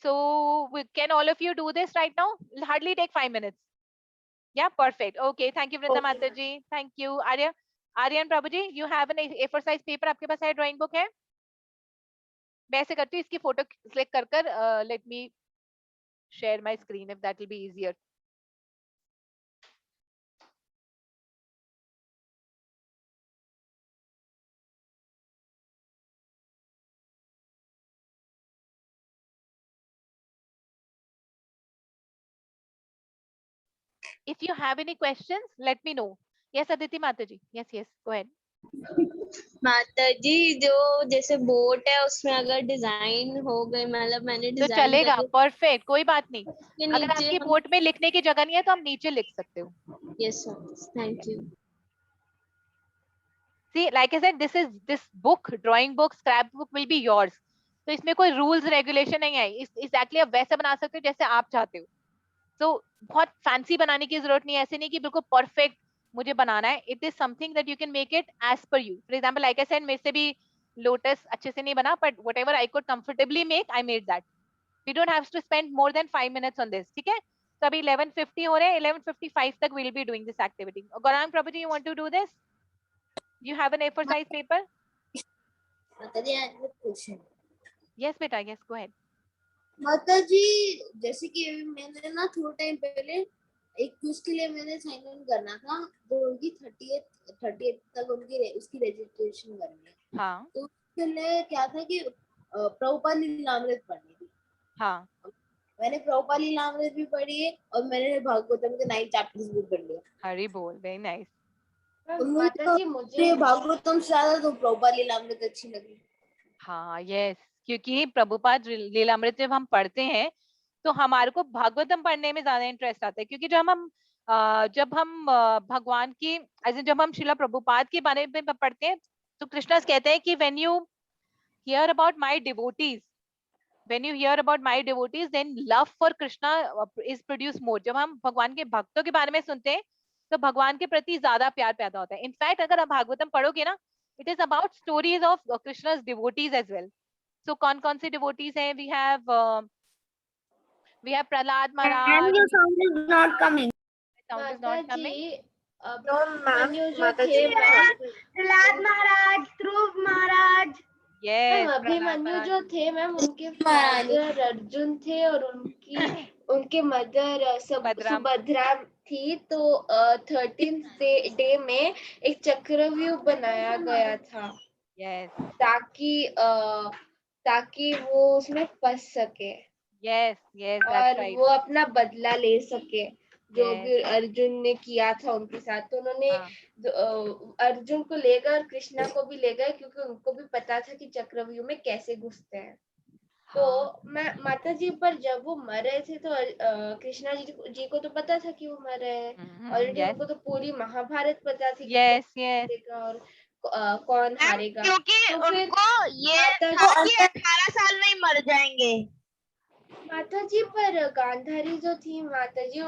So can all of you do this right now? It'll hardly take 5 minutes. Yeah, perfect. Okay, thank you Vrinda Mataji. Thank you. Aryan Prabhuji, you have an A4 size paper, आपके पास है drawing book है? मैं ऐसे करती हूँ, इसकी photo click कर let me share my screen if that will be easier. If you have any questions, let me know. Yes, Aditi Mataji. Yes, go ahead. माता जी, जो जैसे बोट है उसमें अगर डिजाइन हो गए, मतलब मैंने तो डिजाइन चलेगा, परफेक्ट, कोई बात नहीं. के अगर आपकी बोट में लिखने की जगह नहीं है तो आप नीचे लिख सकते हो. Yes sir, thank you. See, like I said, this book, drawing book, scrapbook will be yours. तो इसमें कोई रूल्स रेगुलेशन नहीं है. एग्जैक्टली आप वैसे बना सकते हो जैसे आप चाहते हो. तो बहुत फैंसी बनाने की जरूरत नहीं है. ऐसे नहीं कि बिल्कुल परफेक्ट मुझे बनाना है. It is something that you can make it as per you. For example, like I said, मेरे से भी लोटस अच्छे से नहीं बना, but whatever I could comfortably make, I made that. We don't have to spend more than 5 minutes on this, ठीक है. तो अभी 11:50 हो रहे हैं. 11:55 तक we will be doing this activity. Gauranga Prabhu ji, you want to do this? You have an A4 size paper? माताजी, I have a question. Yes, beta. Yes, go ahead. माताजी, जैसे कि मैंने ना थोड़ा टाइम पहले एक क्विज के लिए मैंने साइन इन करना था, जो उनकी 30th तक उनकी उसकी रजिस्ट्रेशन करनी है. हाँ. तो उसके लिए क्या था कि प्रभुपाद लीलामृत पढ़नी थी. हाँ. मैंने प्रभुपाद लीलामृत भी पढ़ी है और मैंने भागवतम के 9 चैप्टर्स भी पढ़ लिए. हरी बोल, वेरी नाइस. माताजी, मुझे भागवतम से ज्यादा तो प्रभुपाद लीलामृत अच्छी लगी. हाँ, यस, क्योंकि प्रभुपाद लीलामृत जब हम पढ़ते हैं तो हमारे को भागवतम पढ़ने में ज्यादा इंटरेस्ट आता है. क्योंकि जब हम भगवान की जब हम श्रीला प्रभुपाद के बारे में पढ़ते हैं तो कृष्णा कहते हैं कि when you hear about my devotees, then love for Krishna is produced more. जब हम भगवान के भक्तों के बारे में सुनते हैं तो भगवान के प्रति ज्यादा प्यार पैदा होता है. इनफैक्ट अगर आप भागवतम पढ़ोगे ना, it is about stories of Krishna's devotees as well. So कौन से devotees हैं? We have Prahlad Maharaj. And your sound is not coming. Sound is not coming. No, ma'am. Mataji, Prahlad Maharaj, Dhruv Maharaj. Yes. Abhimanyu जो थे ma'am, उनके father Arjun थे और उनके mother Subhadra थी. तो 13th डे में एक चक्रव्यूह बनाया गया था. Yes. ताकि वो उसमें फंस सके. Yes, that's और right. वो अपना बदला ले सके. जो भी अर्जुन ने किया था उनके साथ, तो उन्होंने अर्जुन को ले गए और कृष्णा को भी ले गए, क्योंकि उनको भी पता था कि चक्रव्यूह में कैसे घुसते हैं। तो मैं माता जी पर जब वो मर रहे थे तो कृष्णा जी को तो पता था कि वो मर रहे हैं, ऑलरेडी उनको तो पूरी महाभारत पता थी कि कौन जीतेगा और कौन हारेगा, क्योंकि तो फिर उनको ये माता था कि 18 साल में ही मर जाएंगे। माता जी पर गांधारी जो थी माता जी,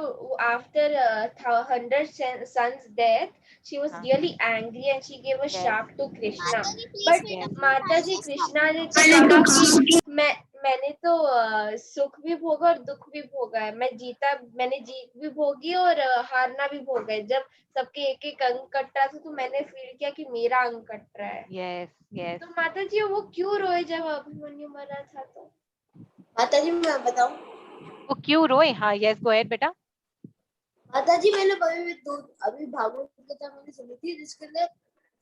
after 100 sons death, she was really angry and she gave a sharp to Krishna. But माता जी कृष्णा ने तो कहा कि मैंने तो सुख भी भोगा और दुख भी भोगा है, मैंने जीत भी भोगी और हारना भी भोगा है। जब सबके एक एक अंग कट रहा था तो मैंने फील किया कि मेरा अंग कट रहा है। तो माता जी वो क्यों रोए जब अभिमन्यु मरा था? तो माता जी मैं बताऊं वो क्यों रोए? हाँ, यस, गो अहेड बेटा। माता जी मैंने अभी भागवत कथा मैंने सुनी थी, जिसके अंदर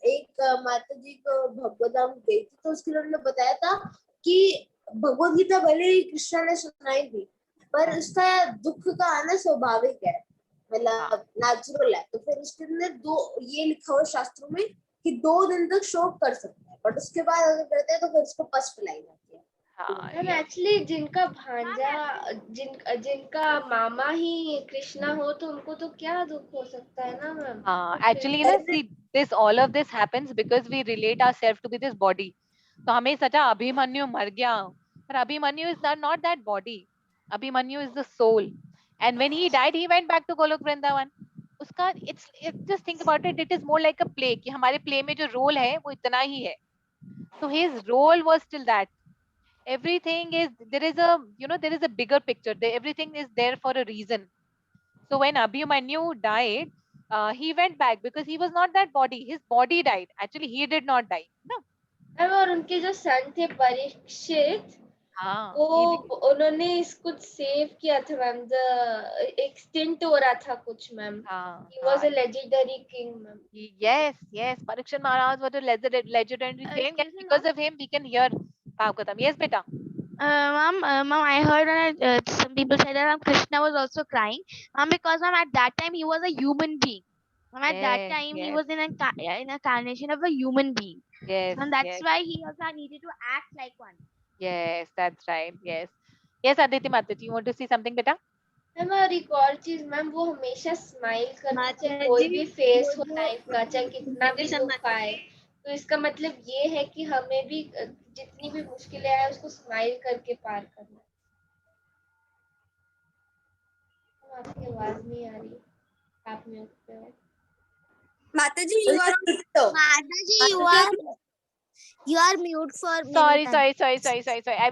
एक माता जी को भगवताम गई थी, तो उसके उन्होंने बताया था कि भगवत गीता भले ही कृष्ण ने सुनाई थी, पर उसका दुख का आना स्वाभाविक है, मतलब नेचुरल है। तो फिर उसके अंदर ये लिखा हुआ शास्त्रों में कि 2 दिन तक शोक कर सकता है, बट उसके बाद अगर करते हैं तो फिर उसको पस पिलाई जाती है। एक्चुअली जिनका भांजा जिनका मामा ही कृष्णा हो तो उनको तो क्या दुख हो सकता है ना मैम? एक्चुअली ना, see this all of this happens because we relate ourselves to be this body. तो हमें सचा अभिमन्यु मर गया, पर Abhimanyu is not that body. Abhimanyu is the soul, and when he died he went back to Golok Vrindavan. उसका it's just think about it, it is more like a play कि हमारे play में जो role है वो इतना ही है. So his role was still that. Everything is, there is a, there is a bigger picture there, everything is there for a reason. So when Abhimanyu died, he went back because he was not that body, his body died, actually he did not die no. और उनके जो सन थे परीक्षित, वो उन्होंने कुछ save किया था ma'am, extinct हो रहा था कुछ ma'am, he was a legendary king ma'am. Yes, Parikshit Maharaj was a legendary king, and because of him we can hear Bhagavatam. Yes beta. Ma'am, I heard some people say that Krishna was also crying, because at that time he was a human being. At that time he was in a carnation of a human being. And that's why he also needed to act like one. Yes, that's right. Yes, Aditi Mataji, you want to see something beta? Ma'am और एक और चीज ma'am, वो हमेशा smile करते हैं, कोई भी फेस हो लाइफ का, चाहे कितना भी दुख आए, तो इसका मतलब ये है कि हमें भी जितनी भी मुश्किलें आए उसको स्माइल करके पार करना। आपकी आवाज नहीं आ रही, आप म्यूट पे हो। Mataji, you are mute for sorry. I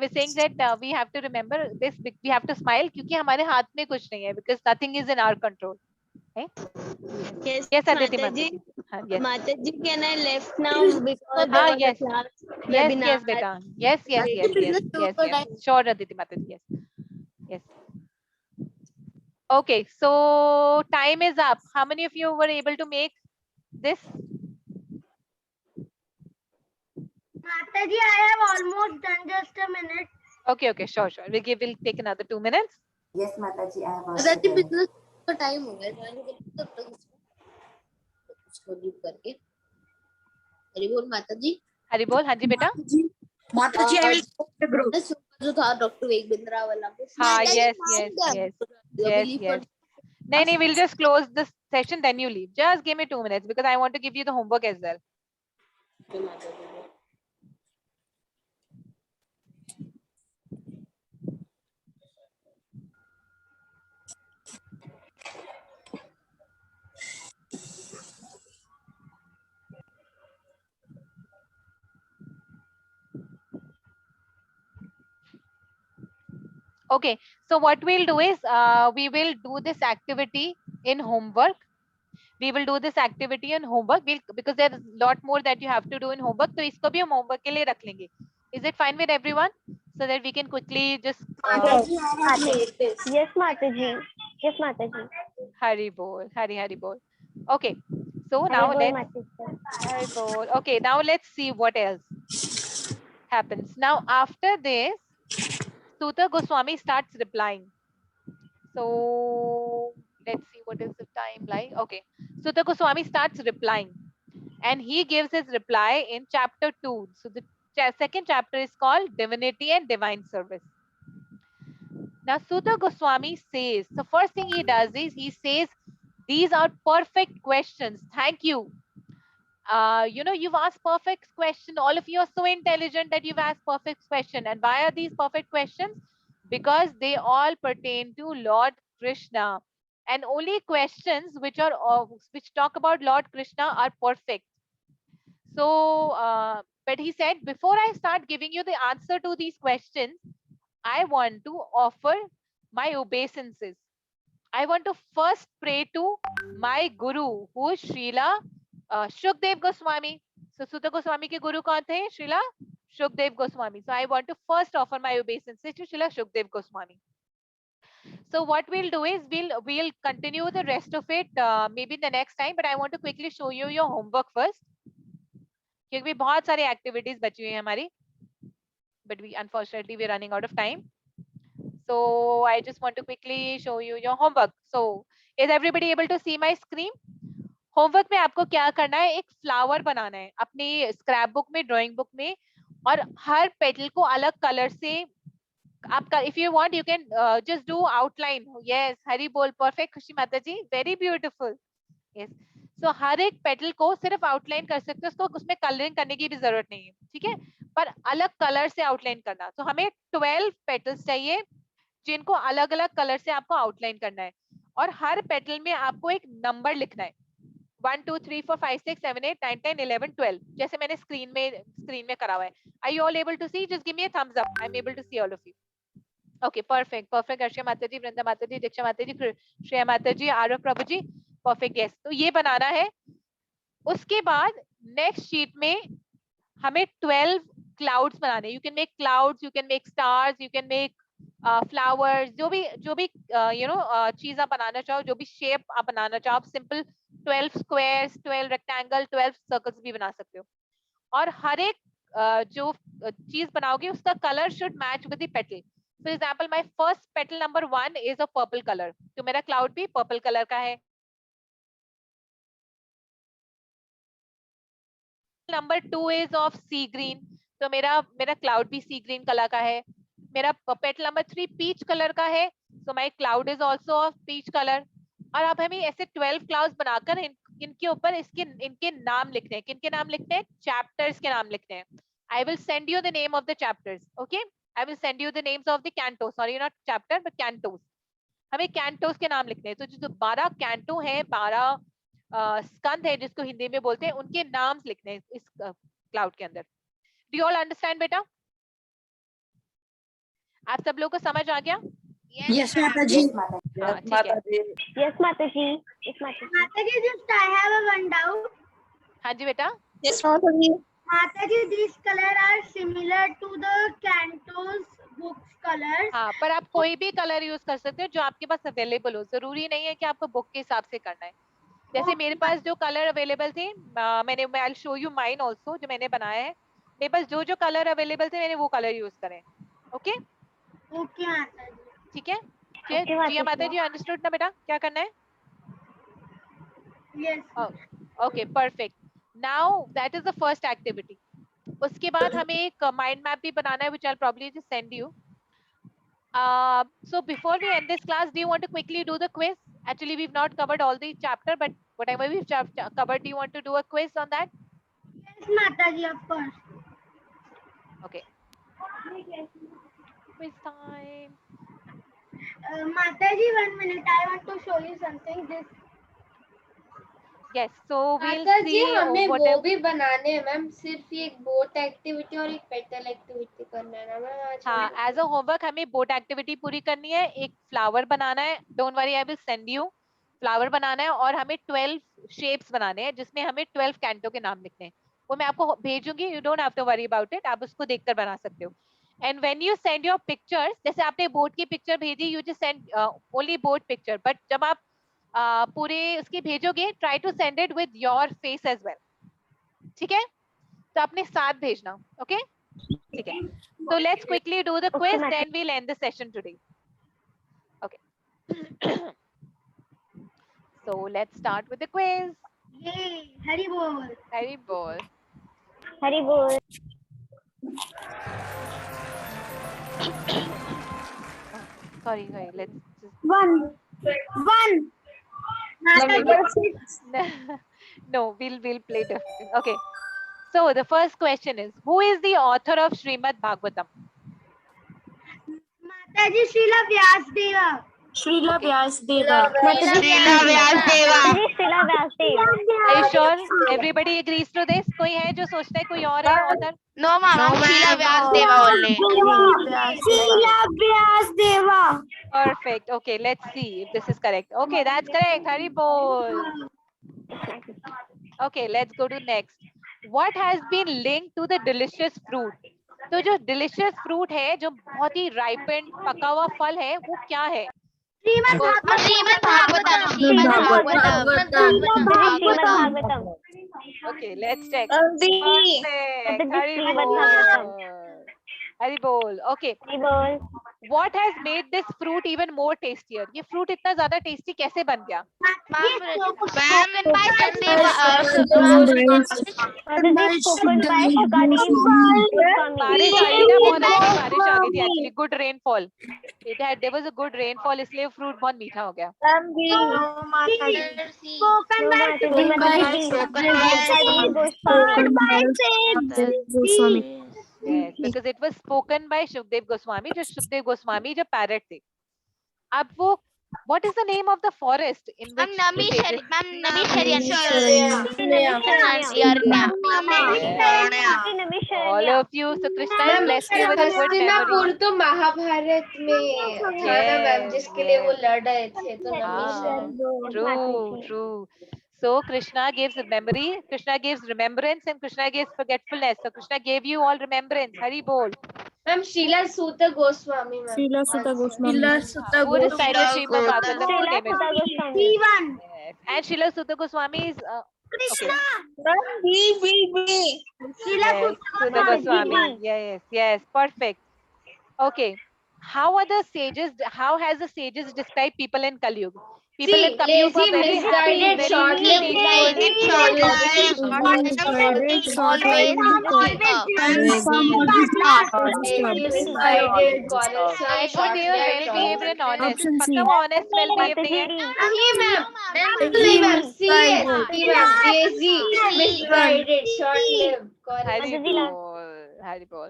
was saying that we have to remember this, we have to smile क्योंकि हमारे हाथ में कुछ नहीं है, because nothing is in our control. Yes, Aditi Mataji. Yes. Mataji, can I left now because there was a class webinar? Yes beta. Yes. Sure Aditi Mataji. Yes. Okay, so time is up. How many of you were able to make this? Mataji, I have almost done, just a minute. Okay, sure. We'll take another 2 minutes. Yes, Mataji, I have also done. Business का time हो गया, join करके तब तक इसको leave करके। हरि बोल माताजी। हरि बोल, हाँ जी बेटा। माताजी, I will stop the group. जो था डॉक्टर वेग बिंद्रा वाला। हाँ, yes. नहीं, we'll just close this session, then you leave. Just give me 2 minutes because I want to give you the homework as well. Okay, so what we'll do is we will do this activity in homework. Because there's a lot more that you have to do in homework. So इसको भी हम homework के लिए रख लेंगे. Is it fine with everyone? So that we can quickly just. Yes, Mataji. Hari bol. Okay. So now Okay, now let's see what else happens. Now after this, Suta Goswami starts replying. So let's see what is the time like. Okay, Sutta Goswami starts replying, and he gives his reply in chapter 2. So the second chapter is called Divinity and Divine Service. Now Sutta Goswami says, the first thing he does is he says, these are perfect questions. Thank you. You've asked perfect question. All of you are so intelligent that you've asked perfect question. And why are these perfect questions? Because they all pertain to Lord Krishna. And only questions which talk about Lord Krishna are perfect. So, but he said, before I start giving you the answer to these questions, I want to offer my obeisances. I want to first pray to my guru, who is Srila Shukdev Goswami. So Sutta Goswami ke guru kaun the? Srila Shukdev Goswami. So I want to first offer my obeisances to Srila Shukdev Goswami. So what we'll do is we'll continue the rest of it maybe the next time, but I want to quickly show you your homework first. क्योंकि बहुत सारी activities बची हुई हैं हमारी, but unfortunately we're running out of time. So I just want to quickly show you your homework. So is everybody able to see my screen? Homework में आपको क्या करना है, एक फ्लावर बनाना है अपनी स्क्रैप बुक में, ड्राइंग बुक में, और हर पेटल को अलग कलर से आपका, if you want you can just do outline. Yes, Hari बोल, perfect Khushi Mata ji, very beautiful. Yes, so हर एक पेटल को सिर्फ आउटलाइन कर सकते हो, उसको उसमें कलरिंग करने की भी जरूरत नहीं है, ठीक है, पर अलग कलर से आउटलाइन करना. तो हमें 12 पेटल्स चाहिए जिनको अलग अलग कलर से आपको आउटलाइन करना है, और हर पेटल में आपको एक नंबर लिखना है. 1 2 3 4 5 6 7 8 9 10 11 12, जैसे मैंने स्क्रीन में करा हुआ है. Are you all able to see? Just give me a thumbs up. I'm able to see all of you. Okay, perfect. Arshia माता जी, वृंदा माता जी, दीक्षा माता जी, श्रेया माता जी, आरव प्रभु जी, perfect. Yes, तो ये बनाना है. उसके बाद नेक्स्ट शीट में हमें 12 क्लाउड्स बनाने. You can make clouds, you can make stars, you can make flowers, जो भी चीज आप बनाना चाहो, जो भी शेप आप बनाना चाहो, आप सिंपल 12 स्क्वायर्स, 12 रेक्टेंगल, 12 सर्कल्स भी बना सकते हो. और हर एक जो चीज बनाओगे उसका colour should match with the petal. For example my first petal number 1 is a purple colour, तो मेरा क्लाउड भी पर्पल कलर का है. Number 2 is of sea green, तो मेरा क्लाउड भी सी ग्रीन कलर का है. मेरा पेटल नंबर 3 पीच कलर का है, so my cloud is also of peach colour. और अब हमें ऐसे 12 क्लाउड्स बनाकर इनके ऊपर इनके नाम लिखने हैं. किनके नाम लिखने हैं? चैप्टर्स के नाम लिखने हैं. आई will send you the name of the chapters. Okay, I will send you the names of the canto, sorry not chapter but Cantos. हमें कैंटोस के नाम लिखने हैं. तो जो 12 कैंटो है, 12 स्कंद है जिसको हिंदी में बोलते हैं, उनके नाम लिखने हैं इस क्लाउड के अंदर. डू यू ऑल अंडरस्टैंड बेटा? आप सब लोगों को समझ आ गया? यस माता जी. Yes, Mataji. Yes, Mataji. Mataji, just I have a one doubt. हाँ जी बेटा. यस माता जी. Mataji, these color are similar to the Canto's books colors. हाँ, पर आप कोई भी कलर यूज कर सकते हो जो आपके पास अवेलेबल हो. जरूरी नहीं है कि आपको बुक के हिसाब से करना है. जैसे मेरे पास जो कलर अवेलेबल थे, मैं I show you mine also, जो मैंने बनाया है, मेरे पास जो कलर अवेलेबल थे मैंने वो कलर यूज करे. ओके ओके माता जी. ठीक है. जी माता जी, अंडरस्टूड ना बेटा, क्या करना है? Yes. Okay, perfect. Now that is the first activity. उसके बाद हमें एक माइंड मैप भी बनाना है, which I will probably just send you. So before we end this class, do you want to quickly do the quiz? Actually, we've not covered all the chapter, but whatever we've covered, do you want to do a quiz on that? Yes, Mataji, of course. Okay. Quiz time. Mataji, 1 minute. I want to show you something. This. Yes. So we'll माता जी, see. हमें वो भी बनाने हैं ma'am. सिर्फ एक boat activity और एक पेटल एक्टिविटी करना है ना मैम. हाँ, एज अ होमवर्क हमें बोट एक्टिविटी पूरी करनी है, एक फ्लावर बनाना है. Don't worry, I will send you. Flower बनाना है, और हमें 12 शेप्स बनाने हैं जिसमें हमें 12 कैंटो के नाम लिखने हैं. वो मैं आपको भेजूंगी. You don't have to worry about it. आप उसको देखकर बना सकते हो. And when you send your pictures, जैसे आपने बोट की पिक्चर भेजी, you just send only boat picture, but जब आप पूरे उसकी भेजोगे, try to send it with your face as well. ठीक है, तो अपने साथ भेजना. ओके ठीक है. So let's quickly do the quiz, then we'll end the session today. Okay. So let's start with the quiz. Yay! Hari bol. Hari bol. Hari bol. Sorry. Let's just. One. Number 6. No, we'll play different. Okay. So the first question is, who is the author of Srimad Bhagavatam? Mataji Srila Vyasdeva. Srila Okay. Vyasdeva. Srila Vyasdeva. Srila Vyasdeva. Are you sure? Everybody agrees to this? कोई है जो सोचता है कोई और है author? No, ma'am. Srila Vyasdeva only. Srila Vyasdeva. Perfect. Okay, let's see if this is correct. Okay, that's correct. Hari bol. Okay, let's go to next. What has been linked to the delicious fruit? तो जो delicious fruit है, जो बहुत ही ripened पका हुआ फल है, वो क्या है? Srimad Bhagavatam. Okay, let's check. Nandi. Perfect. Hari Srimad bol. Bhagavatam. Hari bol. Okay. Hari bol. What has made this fruit even more tastier? ये fruit इतना ज़्यादा tasty कैसे बन गया? Spoken by बारिश आई ना, बहुत अच्छी बारिश आ गई थी actually. Good rainfall. There was a good rainfall, इसलिए fruit बहुत मीठा हो गया. Yes, because it was spoken by Shukdev Goswami, जो Shukdev Goswami जो parrot थे. अब वो, what is the name of the forest in which all of you, so Krishna is blessed you with a good Hastinapur memory. तो महाभारत में था ना ma'am, जिसके लिए वो लड़ रहे थे, तो True. So Krishna gives memory, Krishna gives remembrance, and Krishna gives forgetfulness. So Krishna gave you all remembrance. Hari bol. Ma'am Sheela Suta Goswami ma'am. Srila Sutta Goswami. Who recited Srimad Bhagavatam? Who name it? Yes. And Srila Sutta Goswami is Krishna. Yes, Sutta Goswami. Yes, perfect. Okay. How has the sages described people in Kali Yuga? People in Kali Yuga are very happy, very short-lived, I thought they were well behaved and honest. पक्का वो honest, well behaved नहीं है? misguided, short-lived. Hari bol.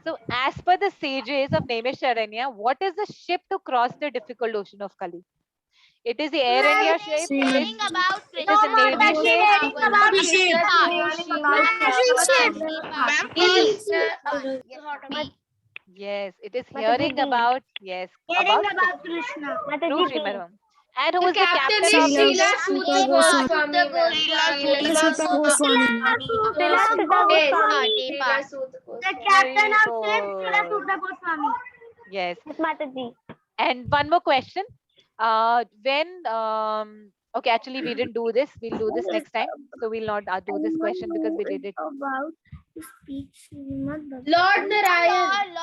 So, as per the sages of Naimisharanya, what is the ship to cross the difficult ocean of Kali? It is the Air India ship. It is the Navy ship. Yes, it is hearing about about Krishna. True, Srimadam. And who is the captain of Srila Sutta The captain of ship, Srila Sutta Goswami. Yes. Mataji. And one more question. Okay, actually we didn't do this. We'll do this next time. So we'll not do this question because we did it. About speech Lord Narayan.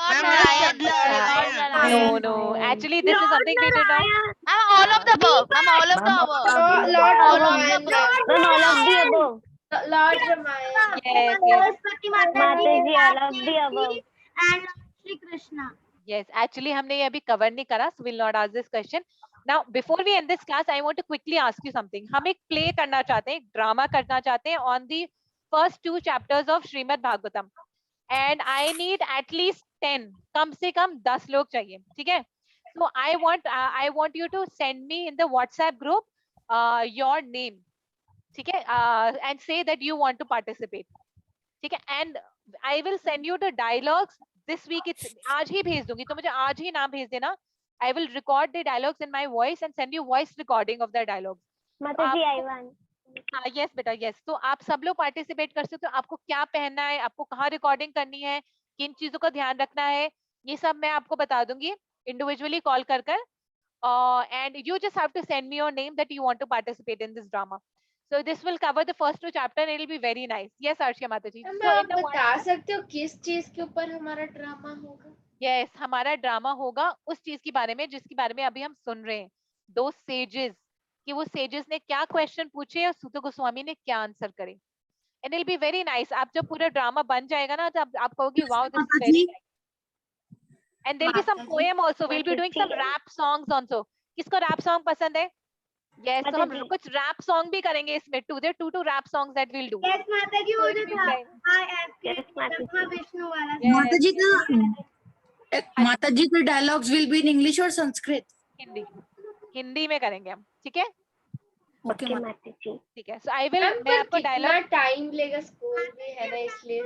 No. Actually, this is something we did not. All of the above. Lord Narayan. All of the above. Lord Ramayana. Yes. Mataji, all of the above. And Shri Krishna. Yes, actually हमने ये अभी cover नहीं करा, so we'll not ask this question. Now, before we end this class, I want to quickly ask you something. हम एक play करना चाहते हैं, drama करना चाहते हैं on the first 2 chapters of Srimad Bhagavatam, and I need at least 10, कम से कम 10 लोग चाहिए, ठीक है? So I want you to send me in the WhatsApp group your name, ठीक है? And say that you want to participate, ठीक है? And I will send you the dialogues this week. आज ही भेज दूंगी, तो मुझे आज ही नाम भेज देना. I will record the dialogues in my voice and send you voice recording of the dialogues. Mataji, I want. Yes बेटा, yes. तो आप सब लोग पार्टिसिपेट कर सकते हो. आपको क्या पहनना है, आपको कहाँ रिकॉर्डिंग करनी है, किन चीजों का ध्यान रखना है, ये सब मैं आपको बता दूंगी इंडिविजुअली कॉल कर. And you just have to send me your name that you want to participate in this drama. So this will cover the first 2 chapter and it will be very nice. Yes, Arshia Mataji. Ma'am आप बता सकते हो किस चीज के ऊपर हमारा drama होगा? Yes, हमारा ड्रामा होगा उस चीज के बारे में जिसके बारे में अभी हम सुन रहे हैं. Those sages कि वो सेजेस ने क्या क्वेश्चन पूछे और सूत गोस्वामी ने क्या आंसर करे, and it will be very nice. आप जब पूरा ड्रामा बन जाएगा ना तो आप कहोगे wow this is very nice. And there will be some poem also, we will be doing some rap songs also. किसको रैप सॉन्ग पसंद है? यस, तो हम कुछ रैप सॉन्ग भी करेंगे इसमें. Two rap songs that will do. Yes माता जी, वो जो था विष्णु वाला माता जी के dialogues will be in English और संस्कृत. हिंदी में करेंगे हम. ठीक है, ओके माता जी. ठीक है. सो आई विल, मैं आपको डायलॉग, टाइम लेगा, स्कूल भी है ना इसलिए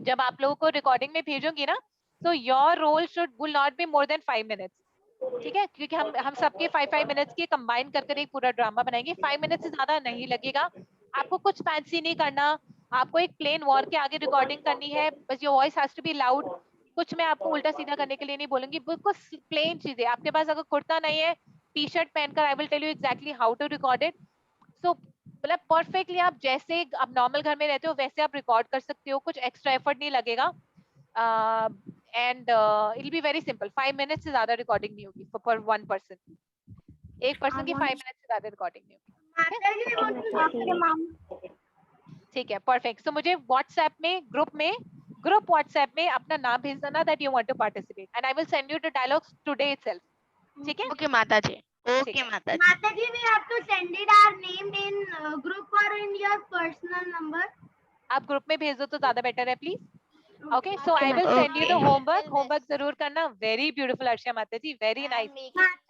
जब आप लोगों को रिकॉर्डिंग में भेजूंगी ना, तो your role will not be more than 5 minutes. ठीक है, क्योंकि हम सबके 5 मिनट्स की कंबाइन कर एक पूरा ड्रामा बनाएंगे. 5 मिनट से ज्यादा नहीं लगेगा. आपको कुछ फैंसी नहीं करना. आपको एक प्लेन वॉर के आगे रिकॉर्डिंग करनी है. बस your voice has to be loud. कुछ मैं आपको उल्टा सीधा करने के लिए नहीं बोलूंगी. बिल्कुल प्लेन चीजें. आपके पास अगर कुर्ता नहीं है, टी शर्ट पहनकर I will tell you exactly how to record it. So मतलब परफेक्टली आप जैसे आप नॉर्मल घर में रहते हो वैसे आप रिकॉर्ड कर सकते हो. कुछ एक्स्ट्रा एफर्ट नहीं लगेगा. And it will be very simple. 5 minute से ज्यादा रिकॉर्डिंग नहीं होगी फॉर वन पर्सन. एक पर्सन की 5 मिनट से ज्यादा रिकॉर्डिंग नहीं होगी. ठीक है, परफेक्ट. सो मुझे व्हाट्सएप में ग्रुप व्हाट्सएप में अपना नाम भेज देना that you want to participate, and I will send you the dialogues today itself. ठीक है, ओके माता जी. ओके माता जी. माता जी, we have to send it our name in group or in your personal number. आप ग्रुप में भेज दो तो ज्यादा बेटर है please. Okay, so I will send you the homework. Homework जरूर करना. Very beautiful Arshia माता जी, very nice.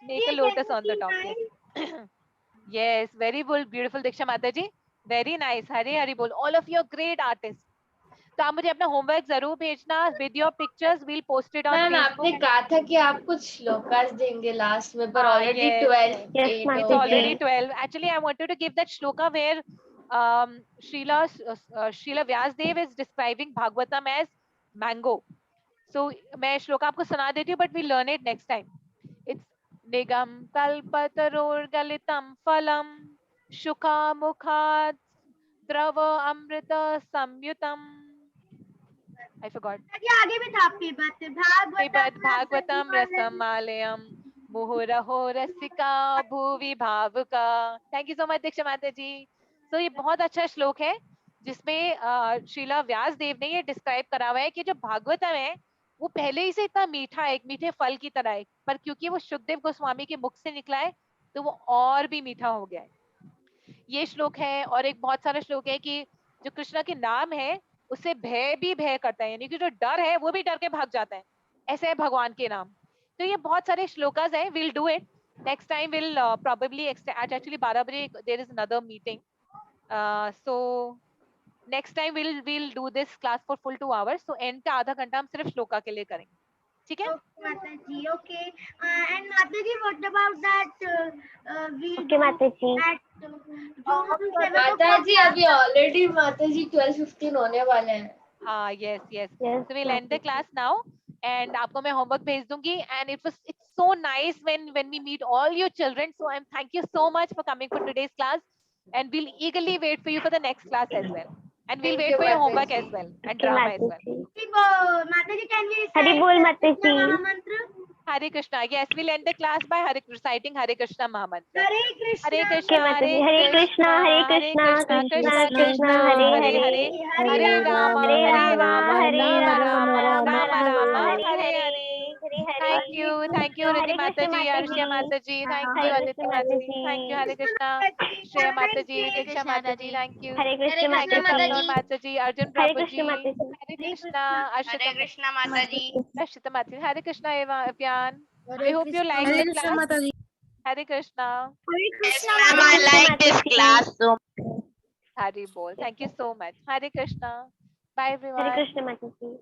Make a lotus on the top. Yes, very beautiful Diksha माता जी, very nice. हरे हरे बोल. All of you are great artists. तो आप मुझे अपना homework जरूर भेजना with your pictures. We'll post it on ma'am, Facebook. आपने कहा था कि आप कुछ श्लोकास देंगे लास्ट में, पर already 12. It's already 12. Actually, I wanted to give that shloka where Srila Vyasdev is describing Bhagavatam as mango. So मैं श्लोका आपको सुना देती हूँ, but we learn it next time. It's निगम कल्पतरोर गलितम फलम शुका मुखात द्रव अमृत संयुतम. I forgot. आगे भी था आपकी बात. भागवतम रसमालयम मुहुरहो रसिका भुवि भावुका. थैंक यू सो मच दीक्षा माता जी. तो ये बहुत अच्छा श्लोक है जिसमें श्रीला व्यास देव ने ये डिस्क्राइब करा हुआ है कि जो भागवतम है वो पहले ही से इतना मीठा है, एक मीठे फल की तरह है, पर क्योंकि वो शुकदेव गोस्वामी के मुख से निकला है तो वो और भी मीठा हो गया है. ये श्लोक है. और एक बहुत सारा श्लोक है कि जो कृष्णा के नाम है उससे भय भी भय करता है, यानी कि जो डर है वो भी डर के भाग जाता है. ऐसे है भगवान के नाम. तो ये बहुत सारे श्लोकास है. Will do it next time. Will probably actually 12 बजे there is another meeting. So next time we'll do this class for full 2 hours. So end का आधा घंटा हम सिर्फ श्लोका के लिए करेंगे. ठीक है माता जी. ओके. एंड माता जी, व्हाट अबाउट दैट ओके माता जी. माता जी अभी ऑलरेडी माता जी 12:15 होने वाले हैं. हाँ, yes. So we'll end the class now. And आपको मैं homework भेज दूंगी. And it's so nice when we meet all your children. So thank you so much for coming for today's class. And we'll eagerly wait for you for the next class as well. And we'll wait for your homework as well and drama as well. माता जी, can we Hari बोल माता जी. महामंत्र? Hare Krishna. Yes, we'll end the class by reciting Hare Krishna Mahamantra. Hare Krishna. Hare Krishna. Hare Krishna. Hare Krishna. Krishna Krishna. Hare Hare. Hare Rama. Hare Rama. Hare Rama. Rama Rama. Hare Hare Hare. Hare. Hare Thank you, Riddhi Mata ji, Arshia Mata ji, thank you, Aditi Mata ji, thank you, Hare Krishna, Shreya Mata ji, Diksha Mata ji, thank you, Hare Krishna thank you, Mata ji. Santosh Mata ji, Arjun Hare Prabhu ji, Krishna Mata ji. Hare Krishna, Ashita Krishna Mata ji. Ashita Mata ji, Hare Krishna, Evyan. I hope you like the class. Hare Krishna. Ma'am, I like this class so much. Hari Bol. Thank you so much. Hare Krishna. Bye everyone. Hare Krishna Mata ji.